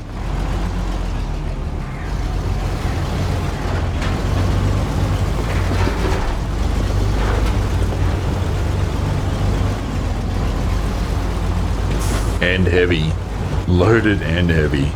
And heavy. Loaded and heavy.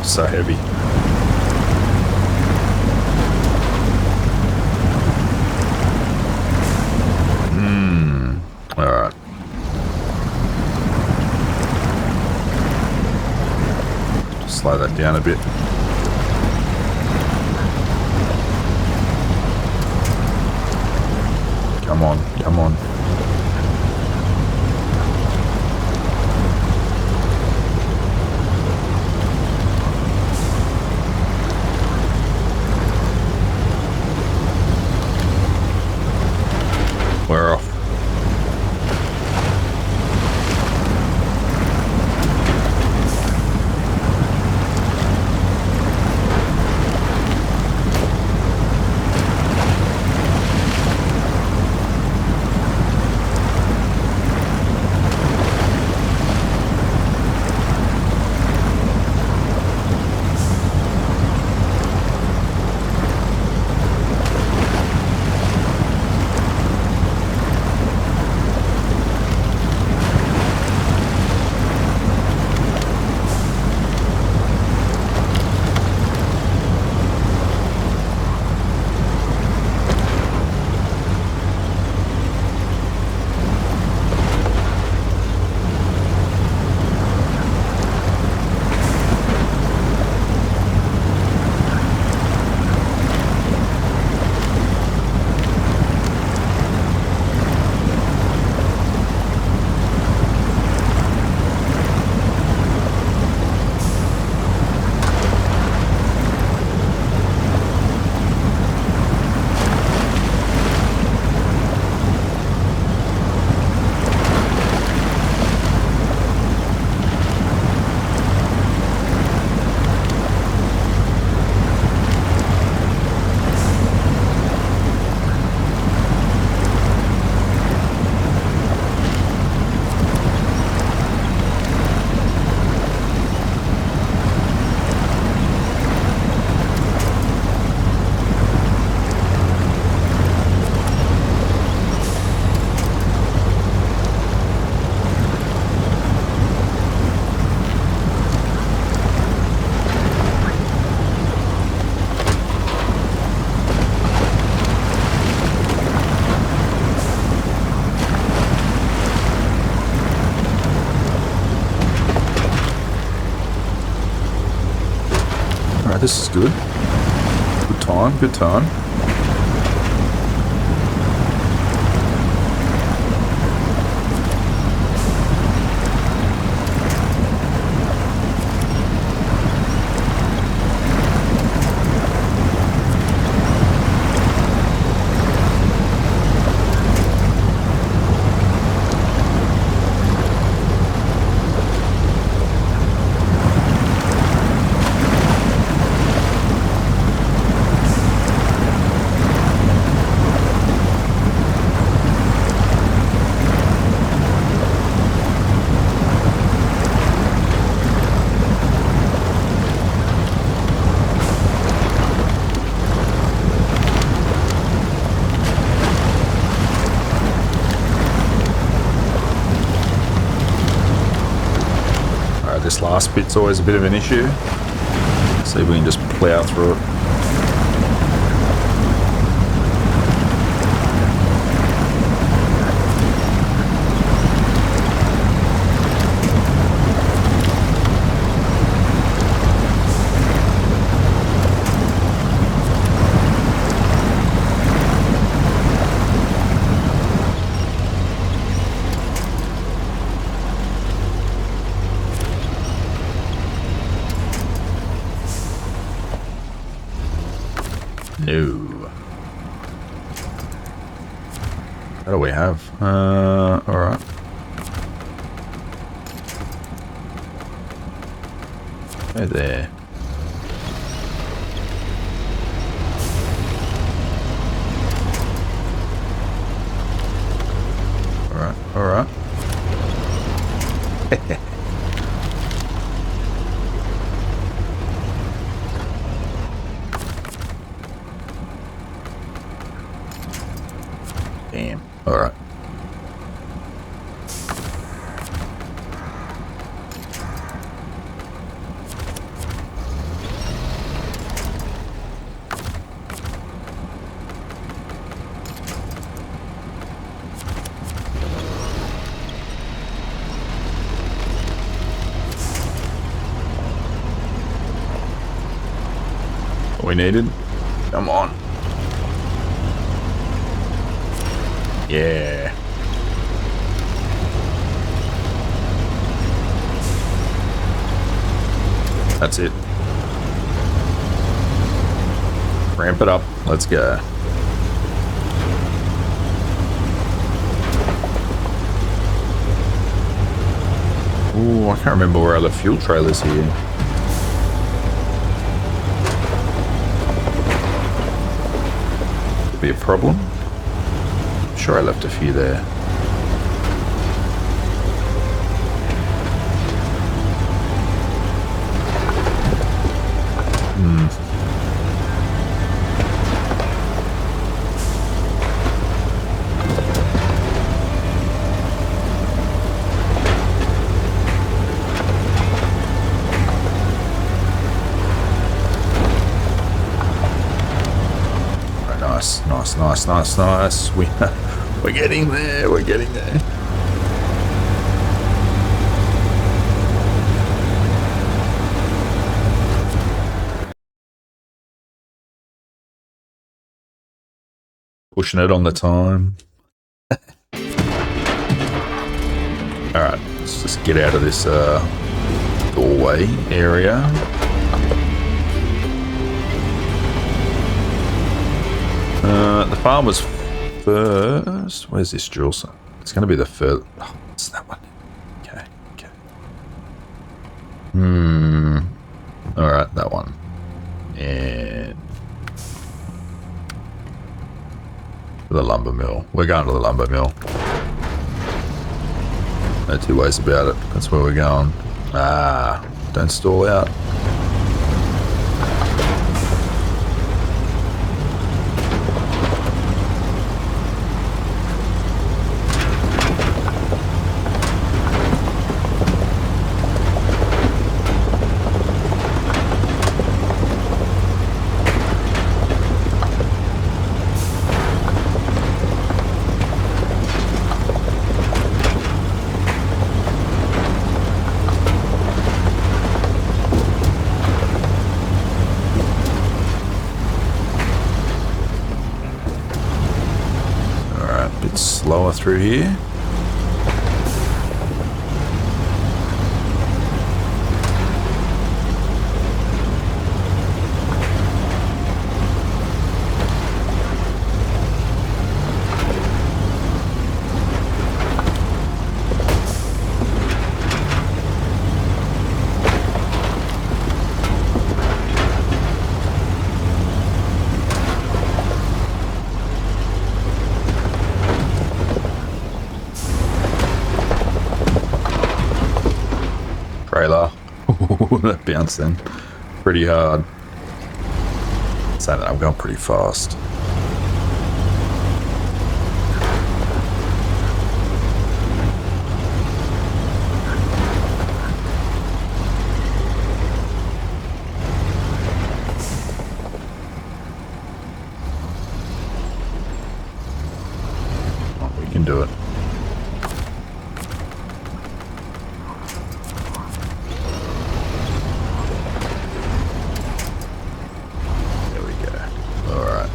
So heavy. Alright. Just slow that down a bit. Come on, come on. We're off. Alright, this is good. Good time, good time. This last bit's always a bit of an issue. See if we can just plow through it. No. What do we have? Alright. Go there. Alright, alright. Damn. Alright. What we needed? Come on. Yeah. That's it. Ramp it up. Let's go. Ooh, I can't remember where I left fuel trailers here. Could be a problem. Sure, I left a few there. Right, nice. We're getting there. We're getting there. Pushing it on the time. Alright, let's just get out of this doorway area. The farm was first. Where's this drill site? It's going to be the first. Oh, it's that one. Okay. Alright, that one. And the lumber mill. We're going to the lumber mill. No two ways about it. That's where we're going. Ah, don't stall out. Slower through here. Trailer. That bounced then pretty hard. So I'm going pretty fast. can do it. There we go. All right.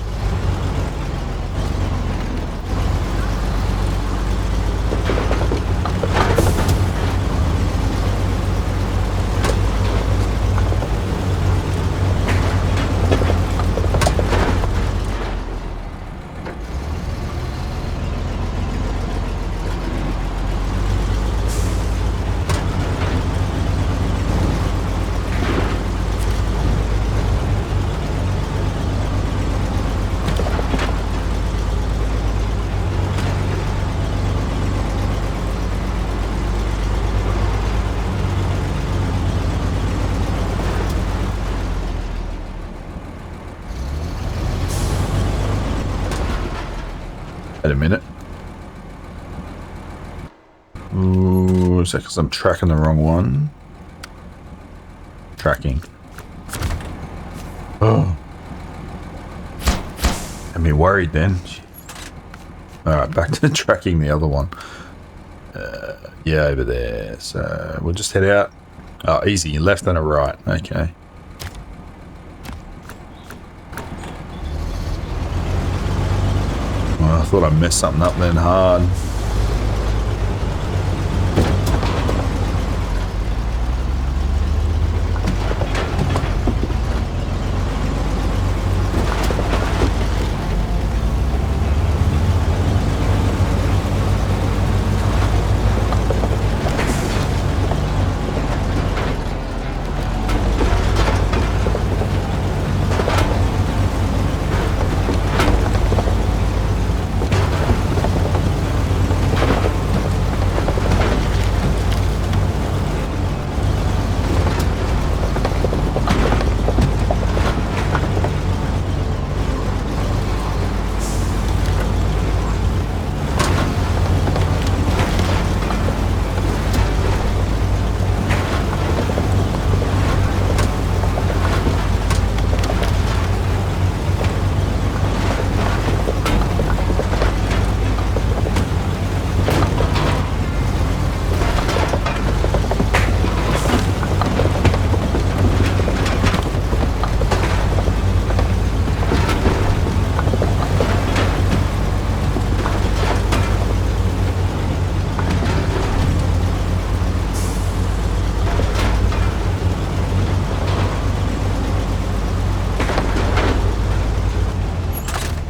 Wait a minute. Ooh, is that because I'm tracking the wrong one? Tracking. Oh. Had me worried then. Alright, back to tracking the other one. Yeah, over there. So we'll just head out. Oh, easy. Left and a right. Okay. Well, I thought I messed something up then hard.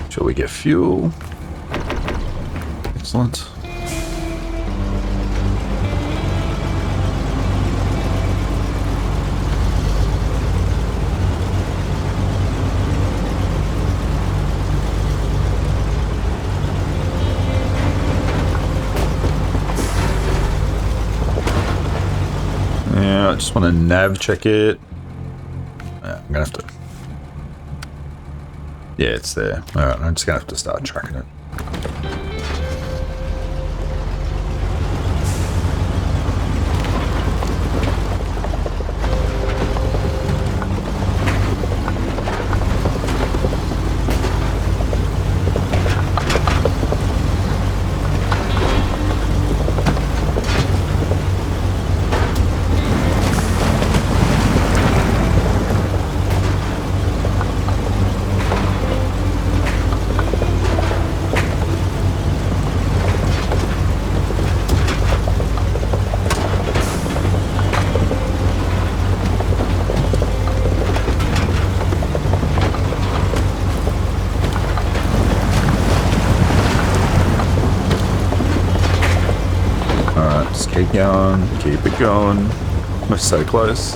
Shall we get fuel? Excellent. Yeah, I just want to nav check it. I'm gonna have to. Yeah, it's there. Alright, I'm just gonna have to start tracking it. Keep going, keep it going. We're so close.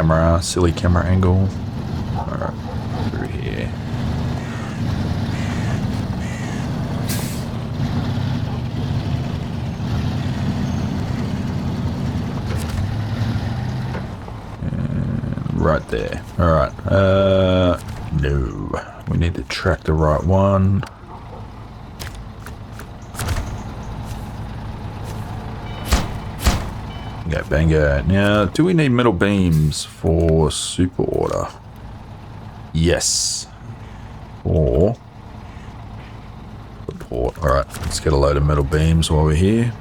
camera, silly camera angle. Alright, through here. And right there. Alright, no. We need to track the right one. Go bango. Now, do we need metal beams for super order? Yes. Or support. Alright, let's get a load of metal beams while we're here.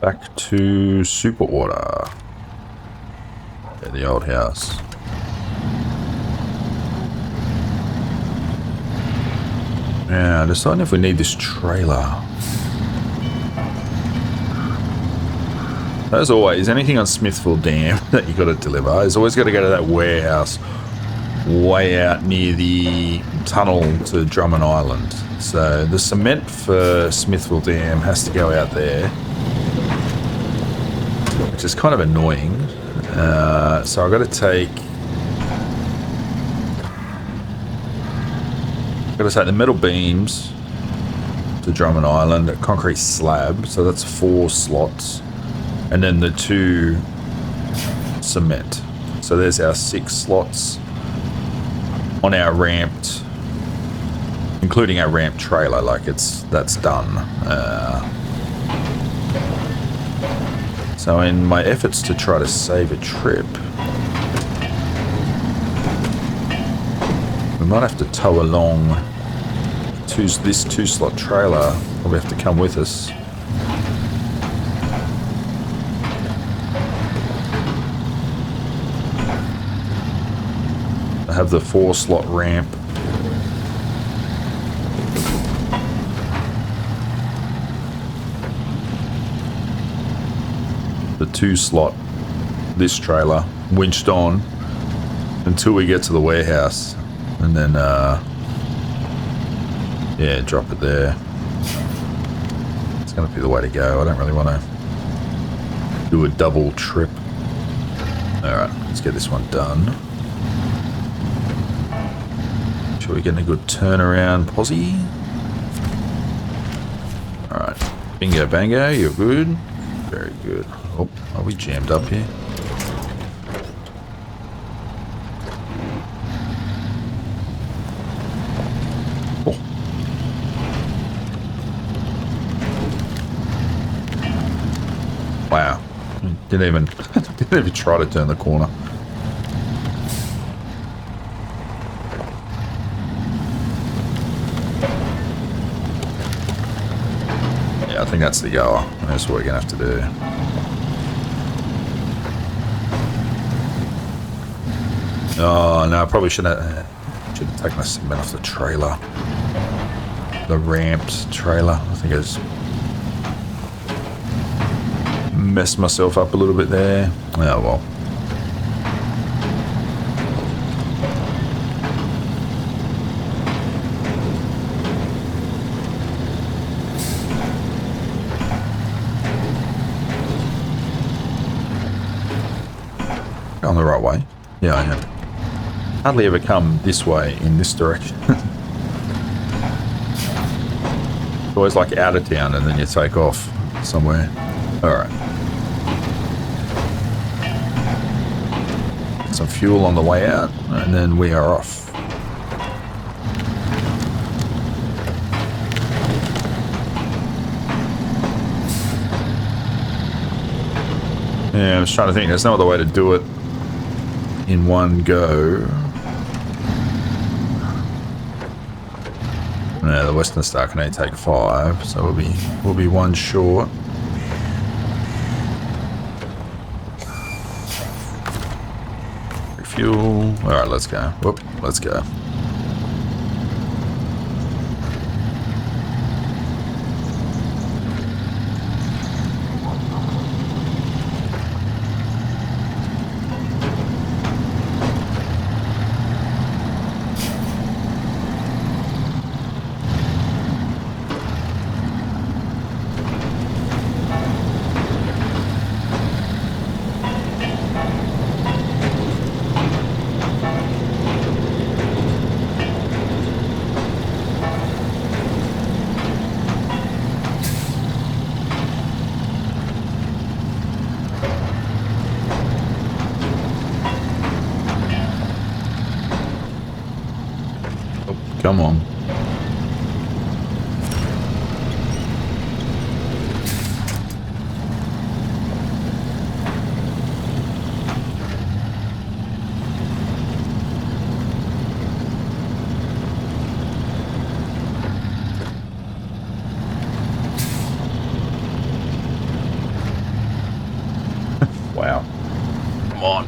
Back to super order. Yeah, the old house. Yeah, deciding if we need this trailer. As always, anything on Smithville Dam that you got to deliver is always got to go to that warehouse way out near the tunnel to Drummond Island. So the cement for Smithville Dam has to go out there, which is kind of annoying. So I've got to take the metal beams to Drummond Island, a concrete slab, so that's 4 slots, and then the 2 cement. So there's our 6 slots on our ramped, including our ramp trailer. Like that's done. So in my efforts to try to save a trip, we might have to tow along this 2-slot trailer. Probably have to come with us. I have the 4-slot ramp. The 2-slot, this trailer, winched on until we get to the warehouse, and then yeah, drop it there. It's gonna be the way to go. I don't really want to do a double trip. Alright, let's get this one done. Sure we're getting a good turnaround posse. Alright, bingo bango, you're good. Very good. Oh, are we jammed up here? Oh. Wow. Didn't even try to turn the corner. Yeah, I think that's the goer. That's what we're gonna have to do. Oh no, I probably should have taken the cement off the trailer. The ramped trailer. I think I just messed myself up a little bit there. Oh well. On the right way? Yeah, I am. Hardly ever come this way in this direction. Always like out of town and then you take off somewhere. Alright. Some fuel on the way out and then we are off. Yeah, I was trying to think. There's no other way to do it in one go. Yeah, the Western Star can only take 5, so we'll be 1 short. Refuel. All right, let's go. Whoop, let's go. Come on. Wow. Come on.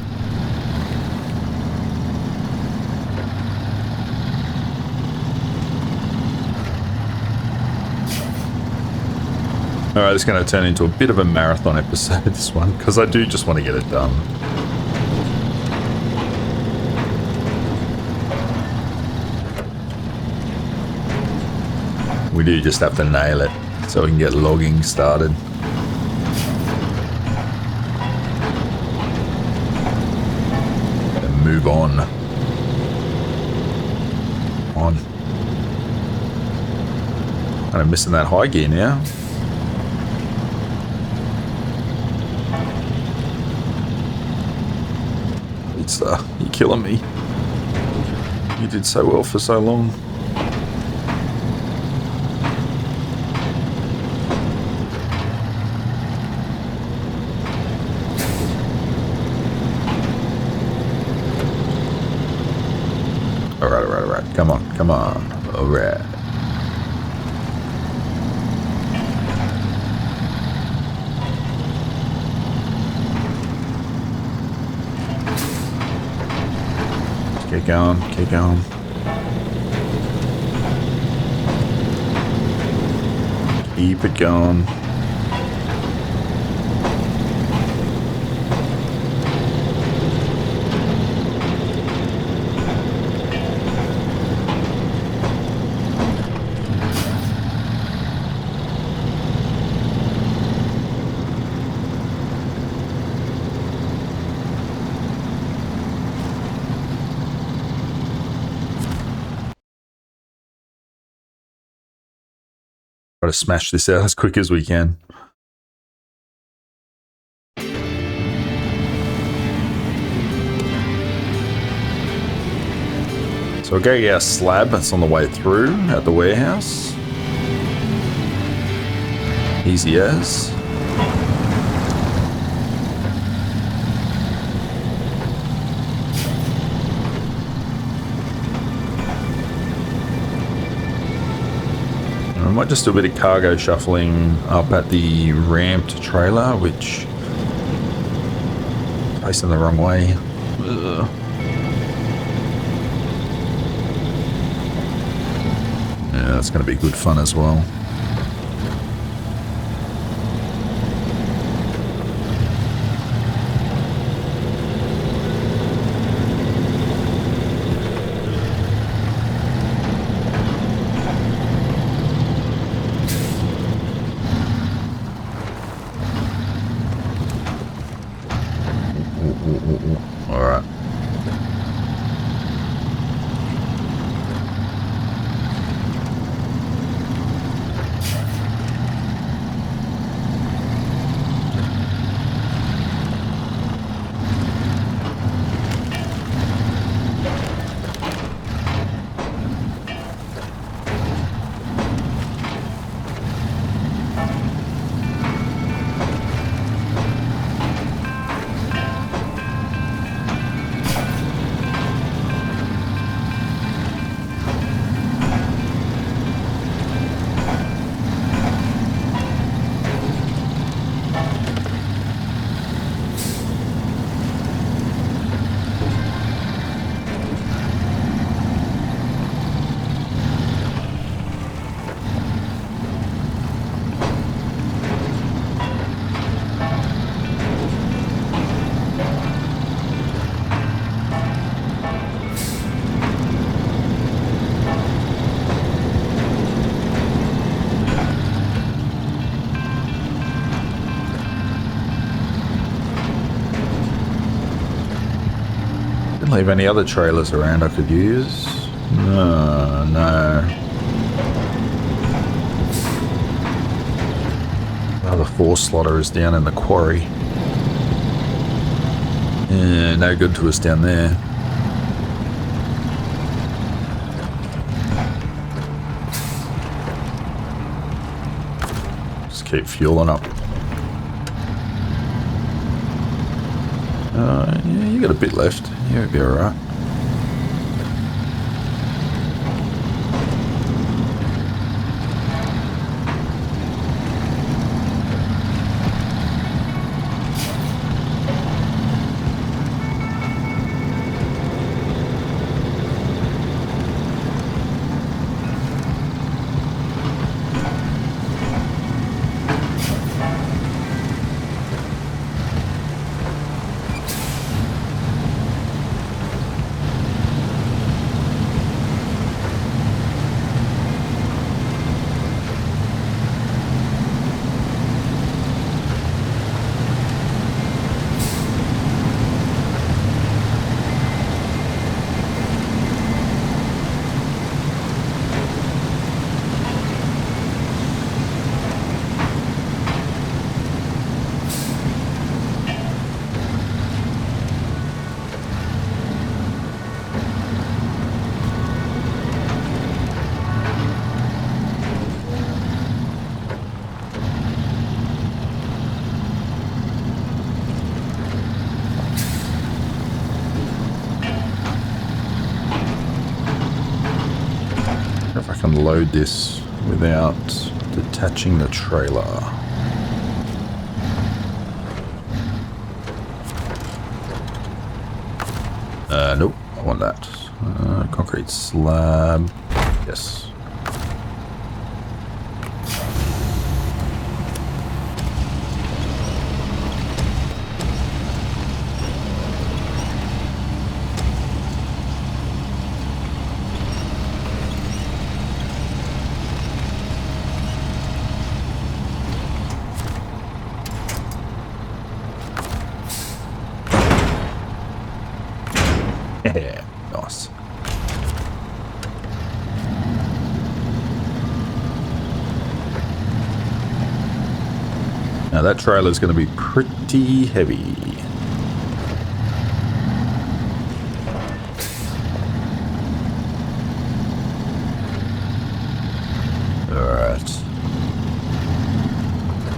Alright, it's going to turn into a bit of a marathon episode, this one, because I do just want to get it done. We do just have to nail it so we can get logging started. And move on. Kind of missing that high gear now. You're killing me. You did so well for so long. Alright. Come on. Alright. Keep going. Keep it going. Try to smash this out as quick as we can. So we'll go get our slab that's on the way through at the warehouse. Easy as. I might just do a bit of cargo shuffling up at the ramped trailer, which is facing the wrong way. Ugh. Yeah, that's going to be good fun as well. Alright. leave any other trailers around I could use. No, no. Oh, the 4-slotter is down in the quarry. Yeah, no good to us down there. Just keep fueling up. Yeah, you got a bit left. You'll be alright. If I can load this without detaching the trailer. Nope, I want that. Concrete slab. Yes. Yeah, nice. Now that trailer is going to be pretty heavy. Alright.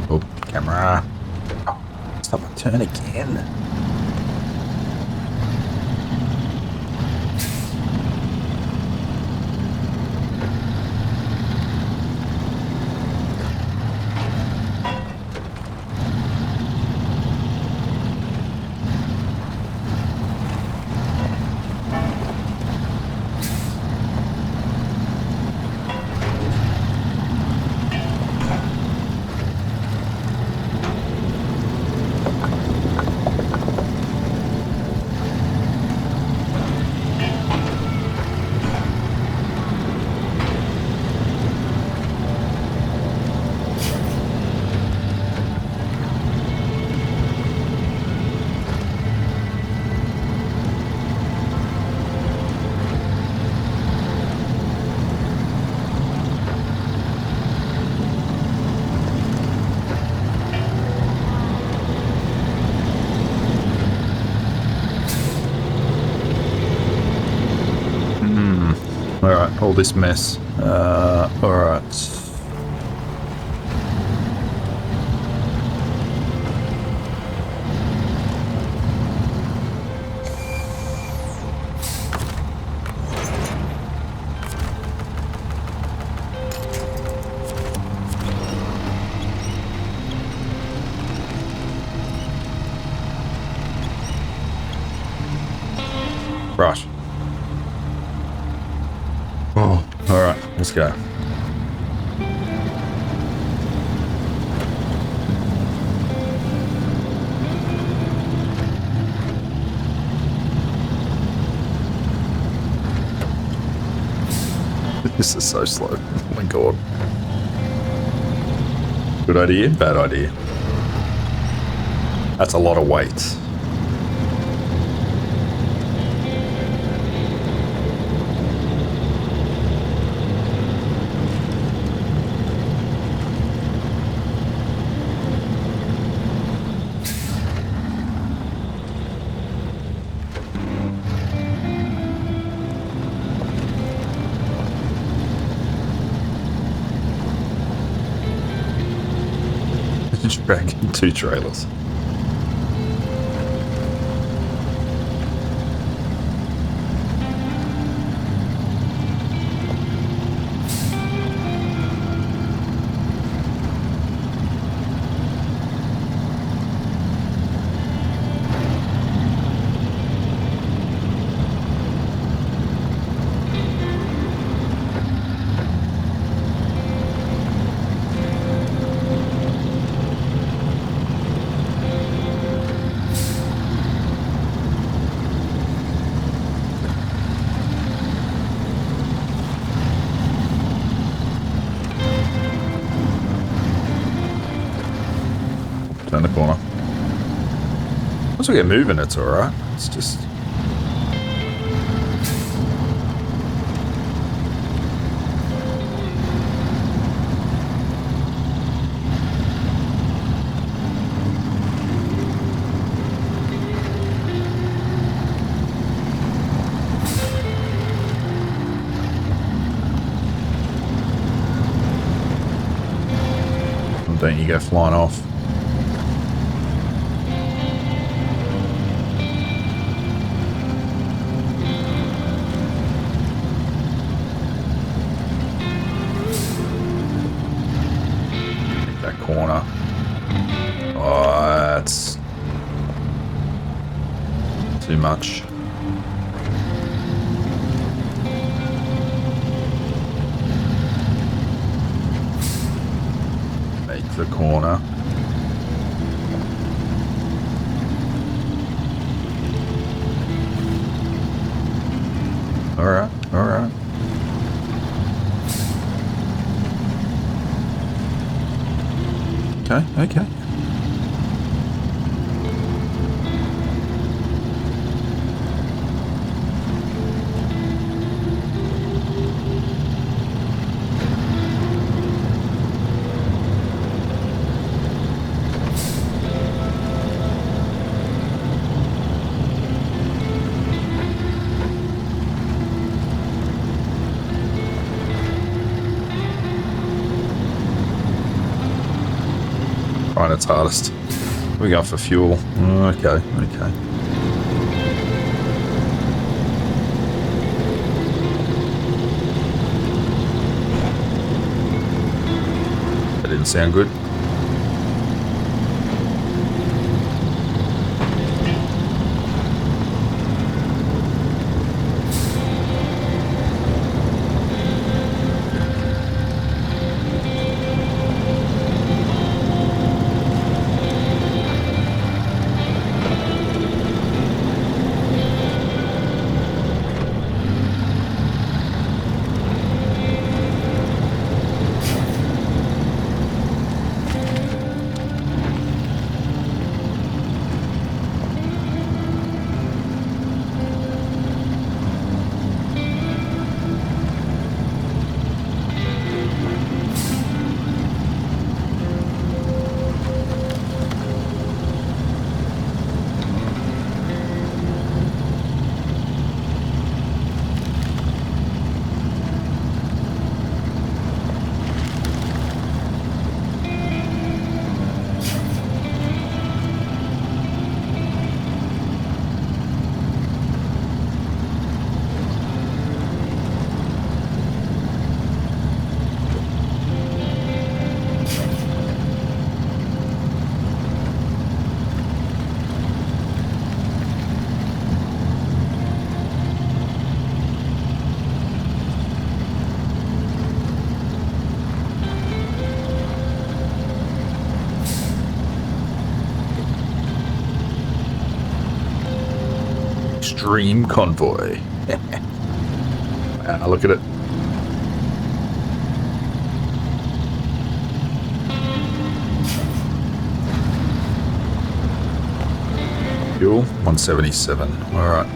Oh, camera. Oh, stop my turn again. Alright, all this mess. Alright. Right. Oh, alright, let's go. This is so slow. Oh my god. Good idea, bad idea. That's a lot of weight. Dragging 2 trailers. Turn the corner. Once we get moving, it's alright. It's just... Don't you go flying off. Corner. Oh, that's too much. Make the corner. All right, all right. Okay, okay. Right, it's hardest. We go for fuel. Okay, okay. That didn't sound good. Extreme convoy. Wow, look at it. Fuel 177. All right.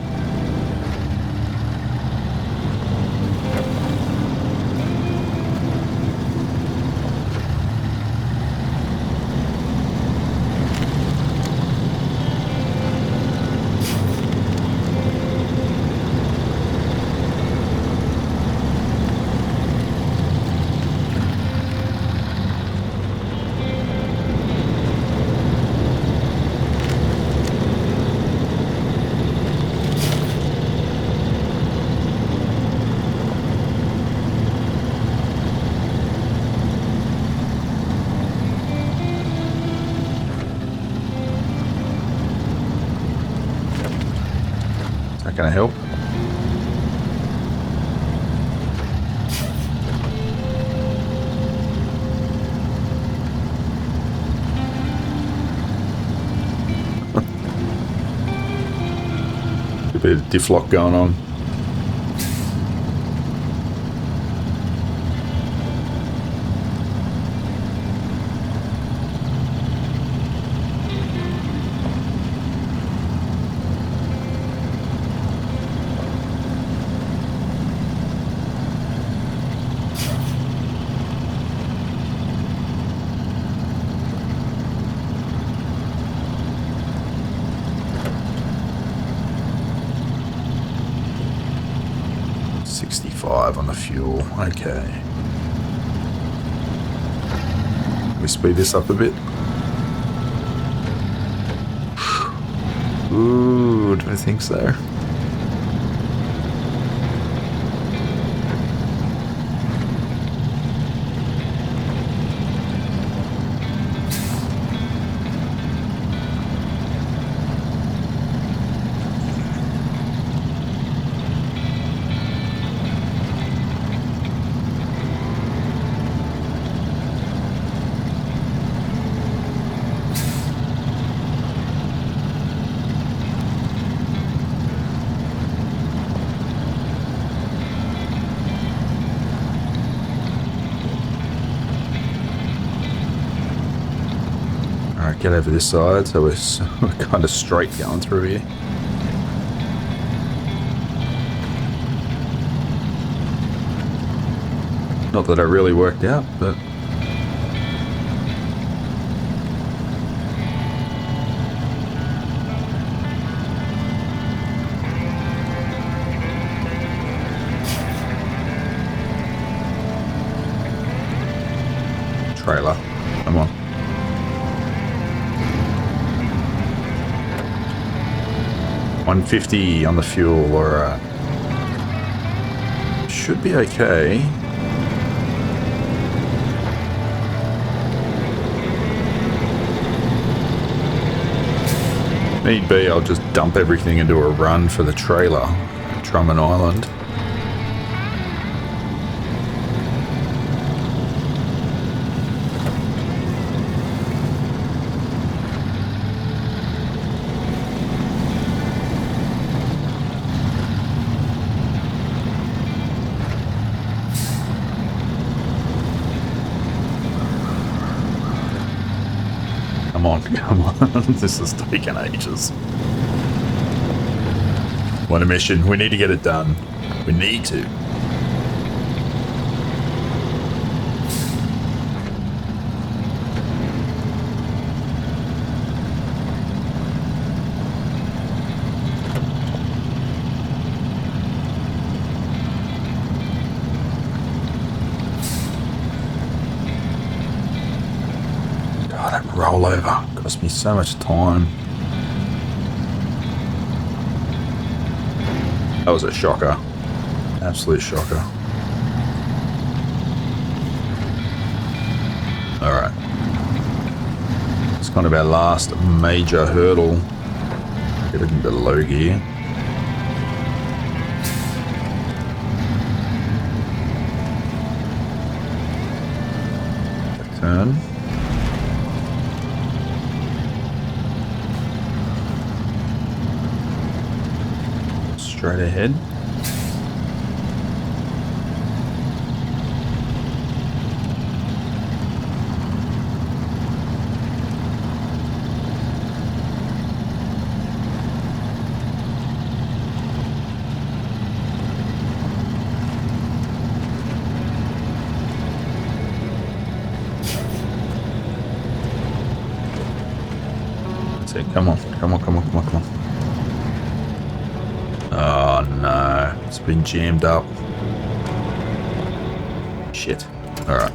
that going to help? A bit of diff lock going on. On the fuel. Okay. We speed this up a bit. Ooh, do I think so? Get over this side, so we're kind of straight going through here. Not that it really worked out, but trailer, come on. $150 on the fuel, alright. Should be okay. Need be, I'll just dump everything into a run for the trailer at Drummond Island. Come on, this is taking ages. What a mission. We need to get it done. We need to. Rollover cost me so much time. That was a shocker. Absolute shocker. Alright. It's kind of our last major hurdle. Get it into low gear. Turn. Straight ahead. That's it. Come on, come on, come on, come on, come on. Oh no, it's been jammed up. Shit. Alright.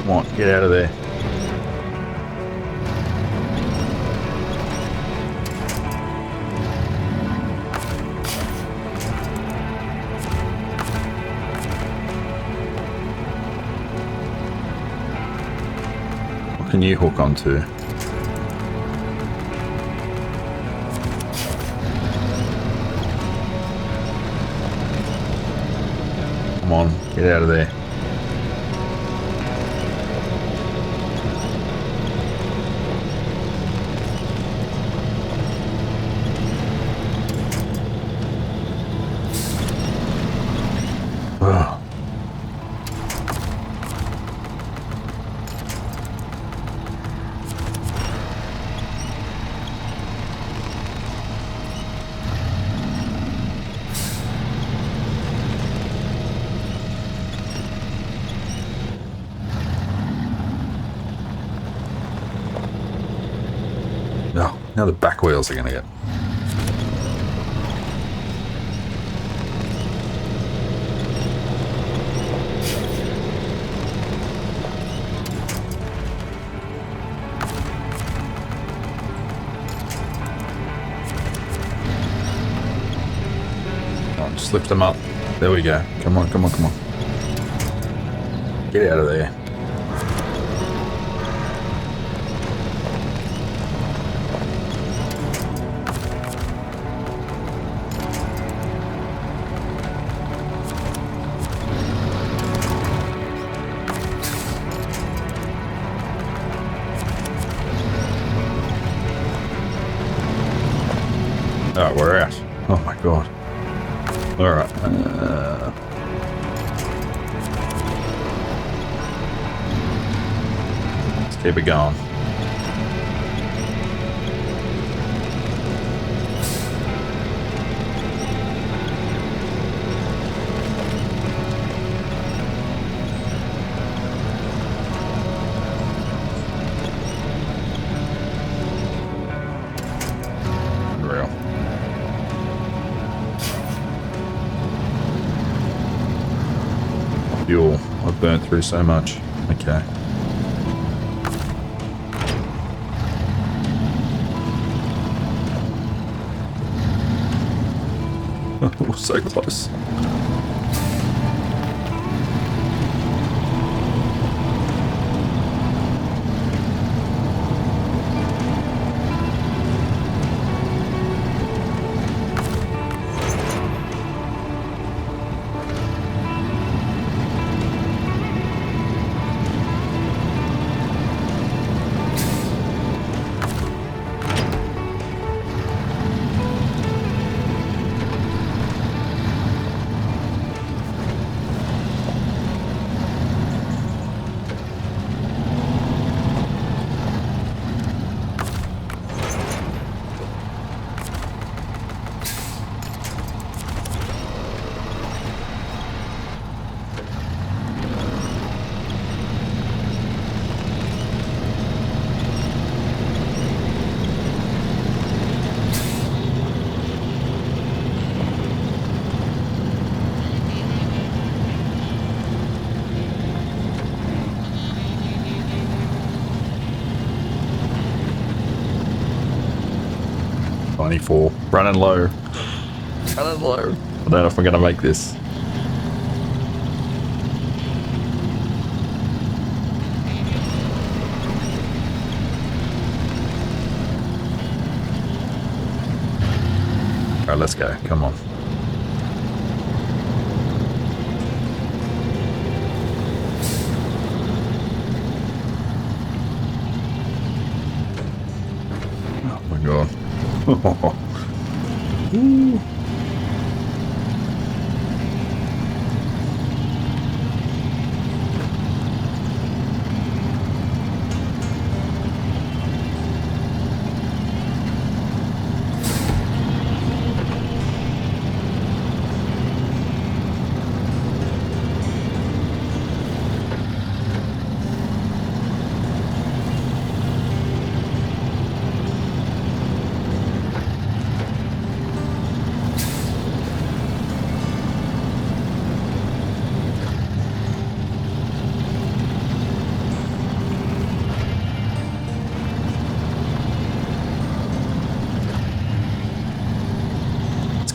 Come on, get out of there. What can you hook onto? Come on, get out of there. Oh. No, now the back wheels are going to get. Just lift them up. There we go. Come on, come on, come on. Get out of there. Oh, we're out. Oh my god. All right. Let's keep it going. Unreal. Fuel. I've burnt through so much. Okay. We're so close. Running low. Running low. I don't know if I'm going to make this. All right, let's go. Come on. Oh my god. Ooh.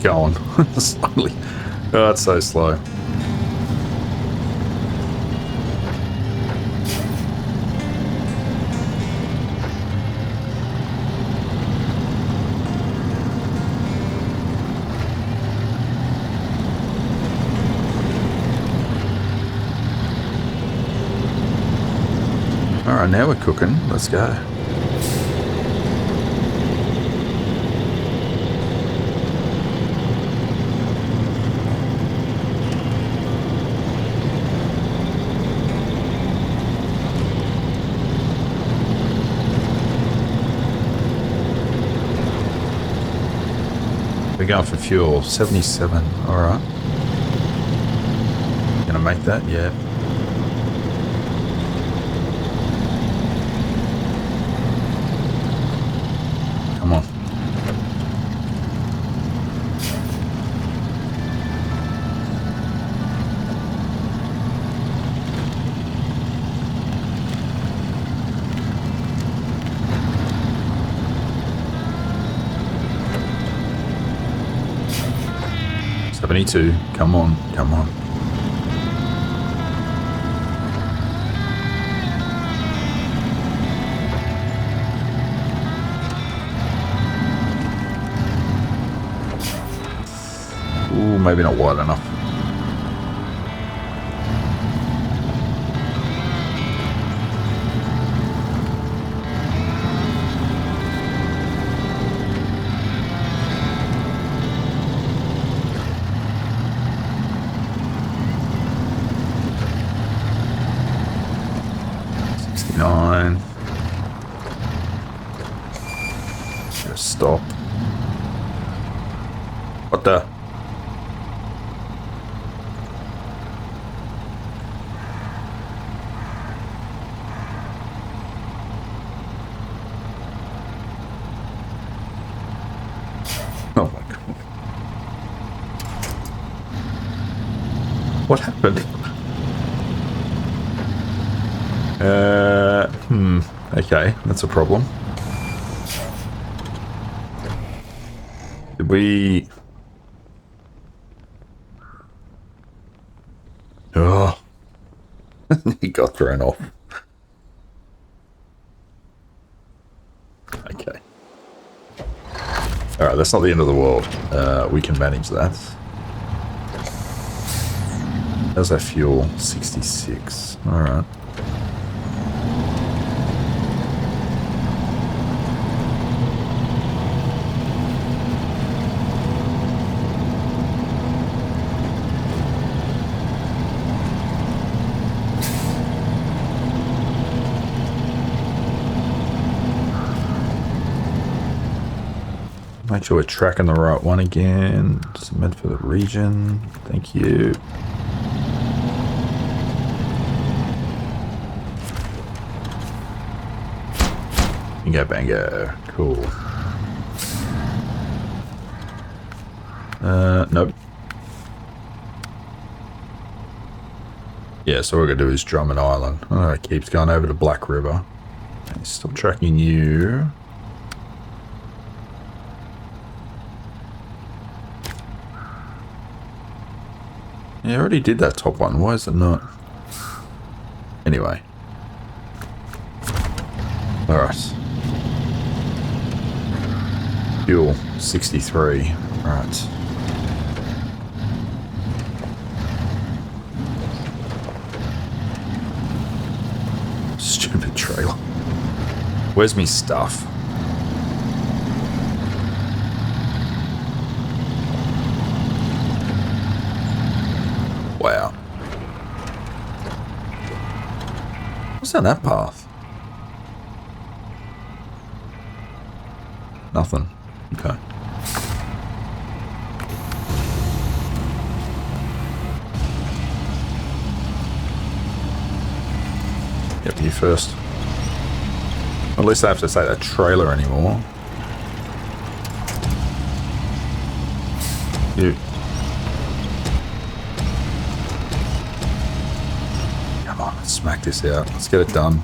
Going slowly. Oh, it's so slow. now we're cooking. Let's go. We're going for fuel. 77. All right. Gonna make that? Yeah. Come on. $72. Come on, come on. Ooh, maybe not wide enough. Stop. What the? Oh my god. What happened? Okay, that's a problem. Did we... Oh. He got thrown off. Okay. Alright, that's not the end of the world. We can manage that. How's our fuel? 66. Alright. Make sure we're tracking the right one again. Just meant for the region. Thank you. Bingo bango. Cool. Nope. Yeah, so what we're going to do is Drummond Island. Oh, it keeps going over to Black River. Okay, still tracking you. Yeah, I already did that top one. Why is it not? Anyway. Alright. Fuel, 63. Right. Stupid trailer. Where's me stuff? Wow. What's on that path? Nothing. Okay. Yep, you first. At least I have to say that trailer anymore. You. Come on, let's smack this out. Let's get it done.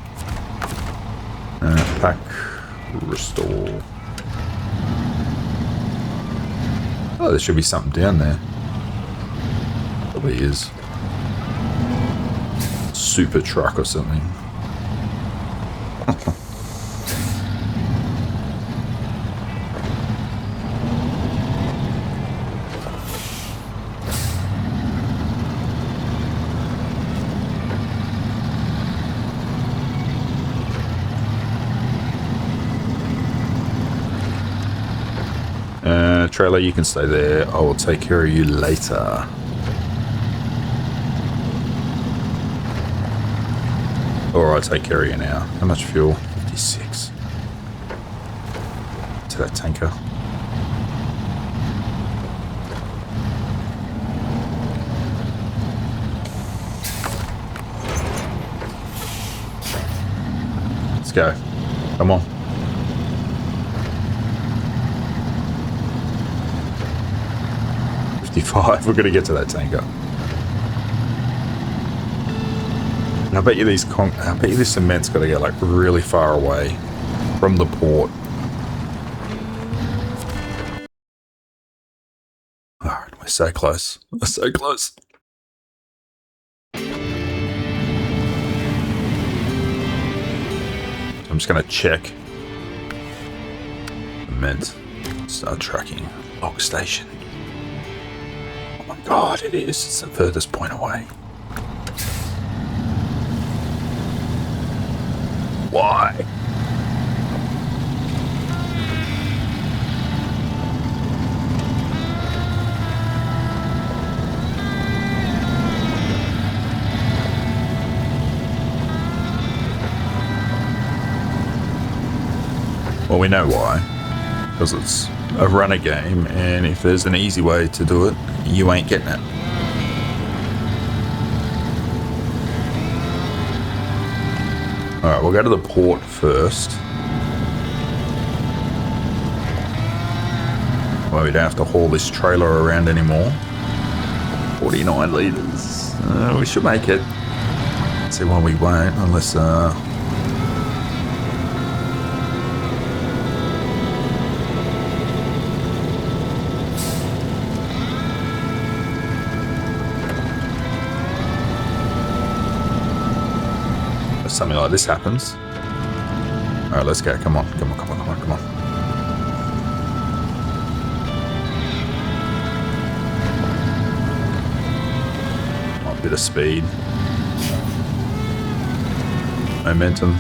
Pack. Restore. Oh, there should be something down there. Probably is. Super truck or something. trailer, you can stay there. I will take care of you later. Or I'll take care of you now. How much fuel? 56. To that tanker. Let's go. Come on. We're going to get to that tanker. And I bet you this cement's got to get like really far away from the port. All right, we're so close. We're so close. I'm just going to check. Cement. Start tracking. Log station. Oh my god, it is. It's the furthest point away. Why? Well, we know why. Because it's a runner game, and if there's an easy way to do it, you ain't getting it. Alright, we'll go to the port first. Well, we don't have to haul this trailer around anymore. 49 litres. We should make it. Let's see why we won't, unless... something like this happens. All right, let's go. Come on, come on, come on, come on, come on. Oh, a bit of speed. Momentum.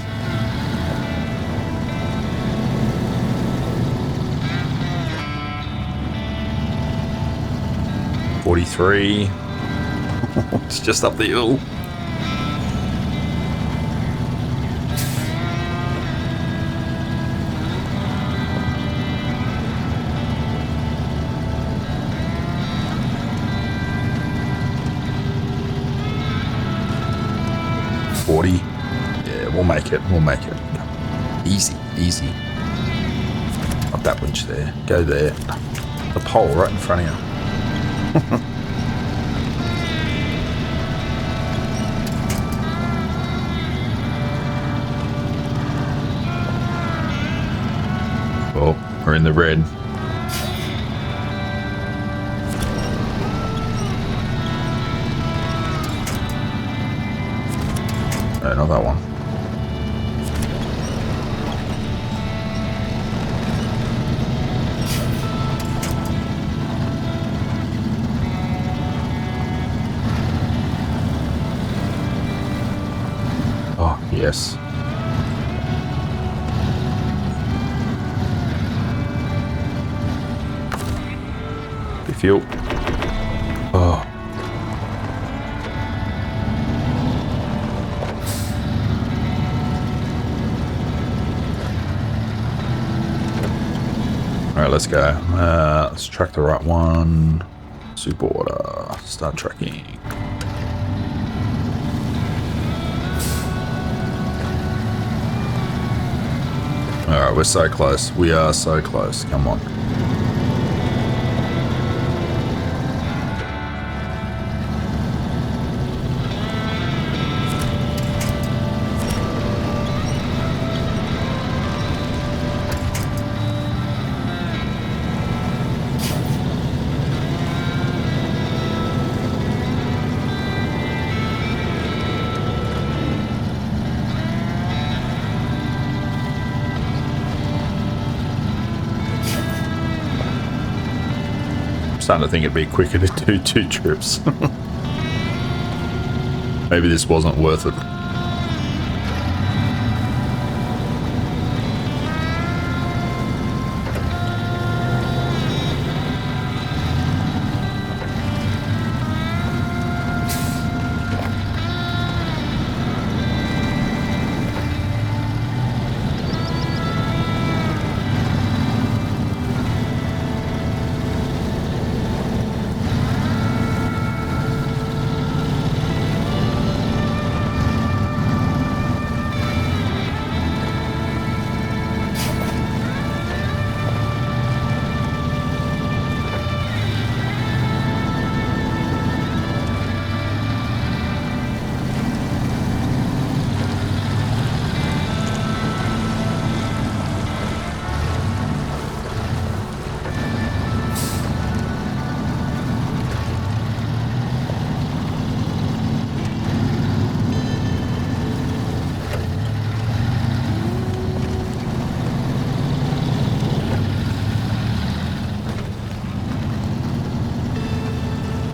$43. It's just up the hill. Yeah, we'll make it. We'll make it. Easy, easy. Not that winch there. Go there. The pole right in front of you. Well, we're in the red. No, not that one. Oh, yes. Refuel. Oh. Alright, let's go. Let's track the right one. Super water. Start tracking. Alright, we're so close. We are so close. Come on. Starting to think it'd be quicker to do 2 trips. Maybe this wasn't worth it.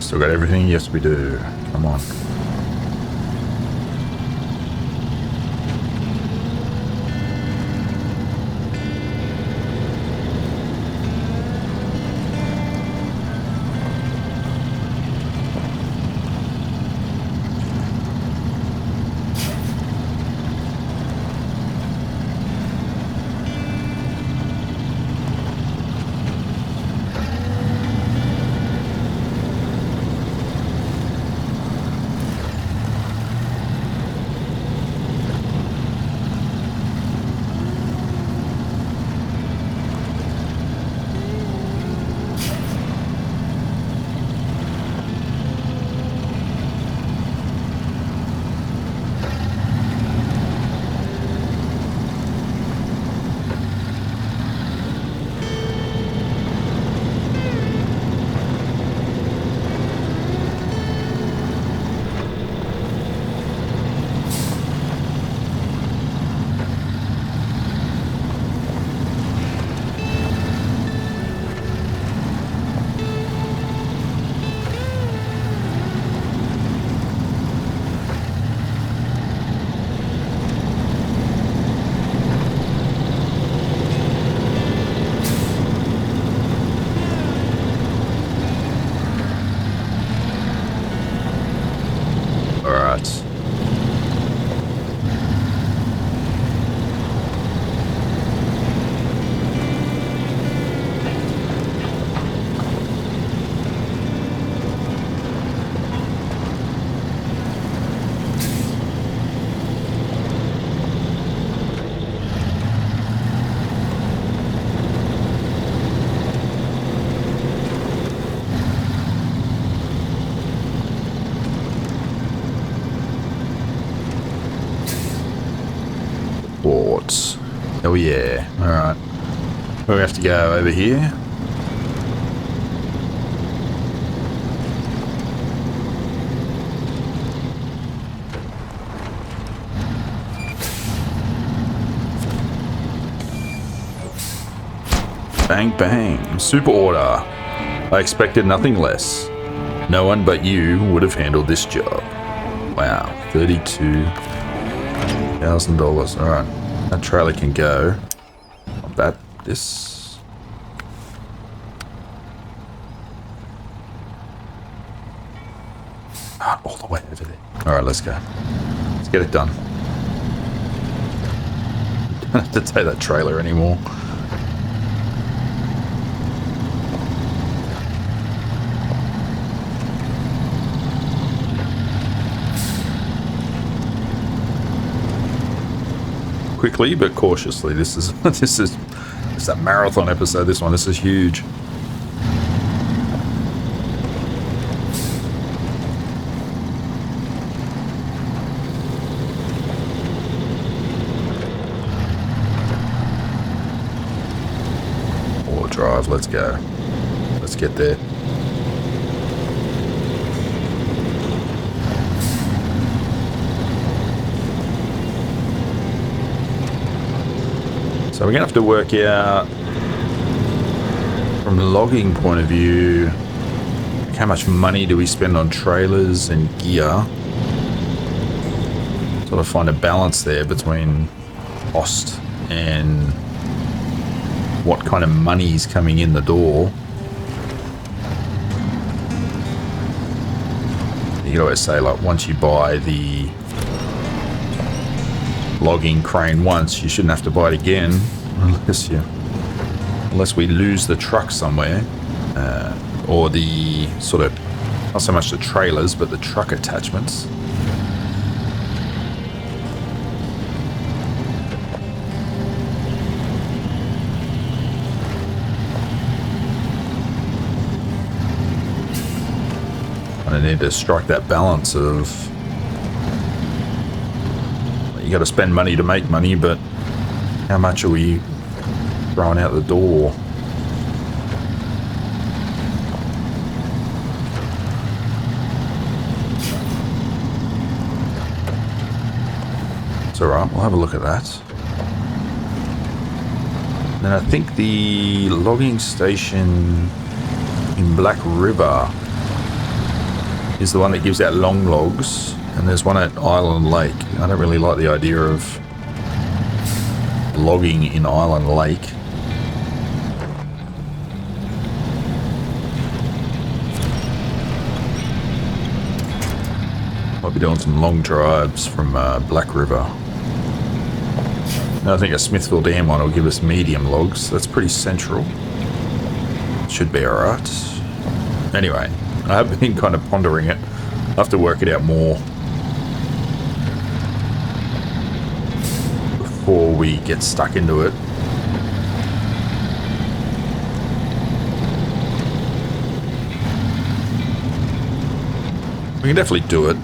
Still got everything? Yes, we do. Come on. Ports. Oh yeah. Alright. We have to go over here. Bang bang. Super order. I expected nothing less. No one but you would have handled this job. Wow. $32,000. Alright. That trailer can go. Not this. All the way over there. Alright, let's go. Let's get it done. Don't have to take that trailer anymore. Quickly but cautiously. This is it's a marathon episode. This one. This is huge. Or drive. Let's go. Let's get there. So we're going to have to work out, from the logging point of view, how much money do we spend on trailers and gear. Sort of find a balance there between cost and what kind of money's coming in the door. You could always say, like, once you buy the logging crane once, you shouldn't have to buy it again unless we lose the truck somewhere, or the sort of, not so much the trailers but the truck attachments. I need to strike that balance of, you got to spend money to make money, but how much are we throwing out the door? It's alright, we'll have a look at that. Then I think the logging station in Black River is the one that gives out long logs, and there's one at Island Lake. I don't really like the idea of logging in Island Lake. Might be doing some long drives from Black River. And I think a Smithville Dam one will give us medium logs. That's pretty central. Should be alright. Anyway, I have been kind of pondering it. I'll have to work it out more before we get stuck into it. We can definitely do it.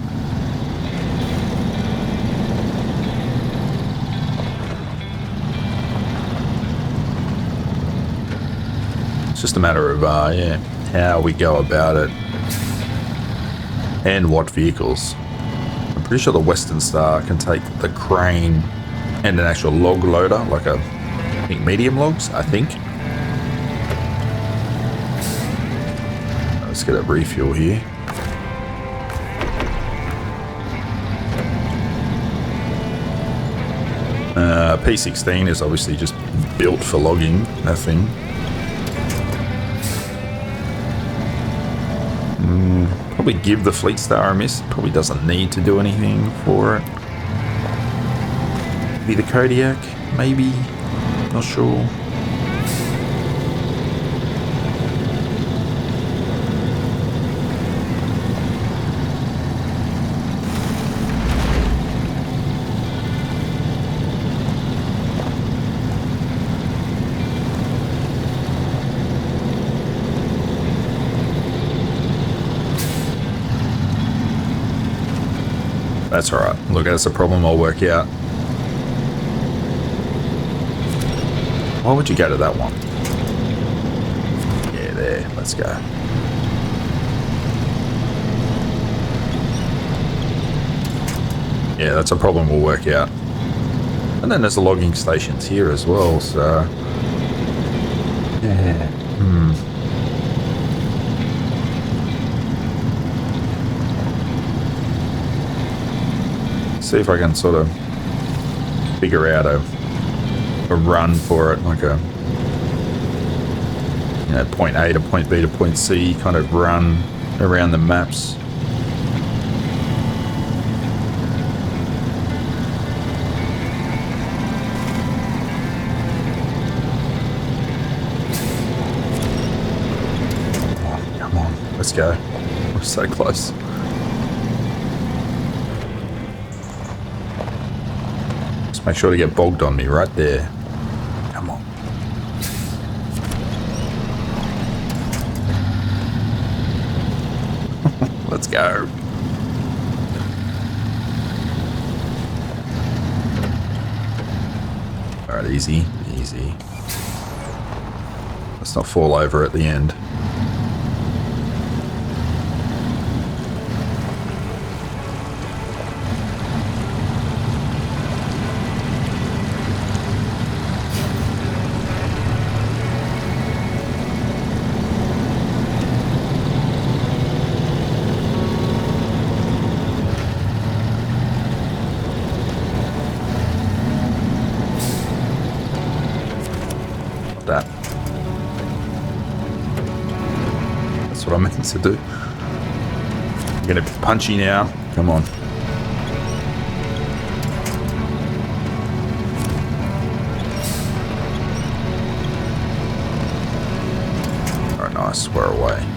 It's just a matter of yeah, how we go about it and what vehicles. I'm pretty sure the Western Star can take the crane and an actual log loader, like a, I think, medium logs, I think. Let's get a refuel here. P16 is obviously just built for logging, that thing. Probably give the Fleetstar a miss. Probably doesn't need to do anything for it. Maybe the Kodiak, maybe. Not sure. That's alright. Look, that's a problem I'll work out. Why would you go to that one? Yeah, there. Let's go. Yeah, that's a problem we'll work out. And then there's the logging stations here as well, so... yeah. See if I can sort of figure out a run for it, like a, you know, point A to point B to point C kind of run around the maps. Oh, come on, let's go. We're so close. Make sure to get bogged on me right there. Come on. Let's go. Alright, easy, easy. Let's not fall over at the end. What I meant to do. I'm gonna be punchy now. Come on. Alright, nice. We're away.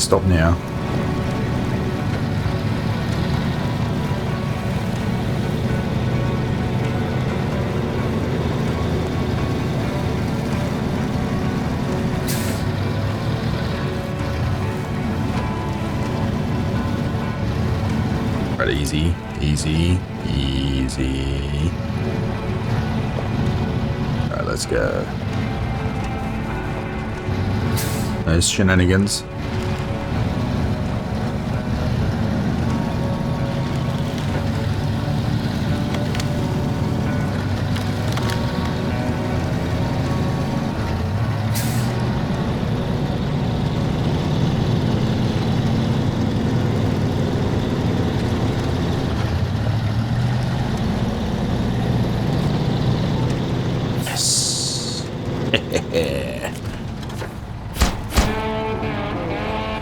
Stop now. Right, easy, easy, easy. All right, let's go. Those shenanigans.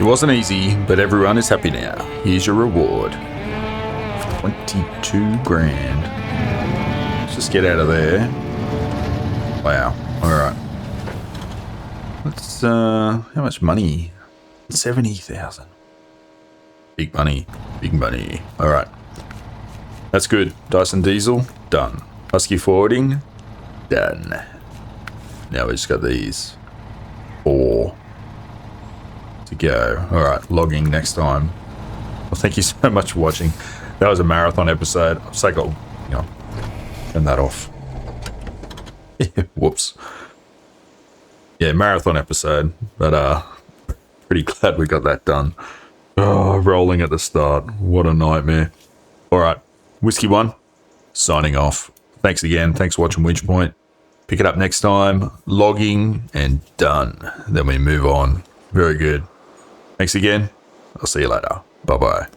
It wasn't easy, but everyone is happy now. Here's your reward. 22 grand. Let's just get out of there. Wow. Alright. Let's, how much money? 70,000. Big money. Big money. Alright. That's good. Dyson Diesel, done. Husky Forwarding, done. Now we just got these 4 to go. All right, logging next time. Well, thank you so much for watching. That was a marathon episode. I've so got, turn that off. Whoops. Yeah, marathon episode, but pretty glad we got that done. Oh, rolling at the start. What a nightmare. All right, Whiskey 1, signing off. Thanks again. Thanks for watching Winch Point. Pick it up next time. Logging and done. Then we move on. Very good. Thanks again. I'll see you later. Bye-bye.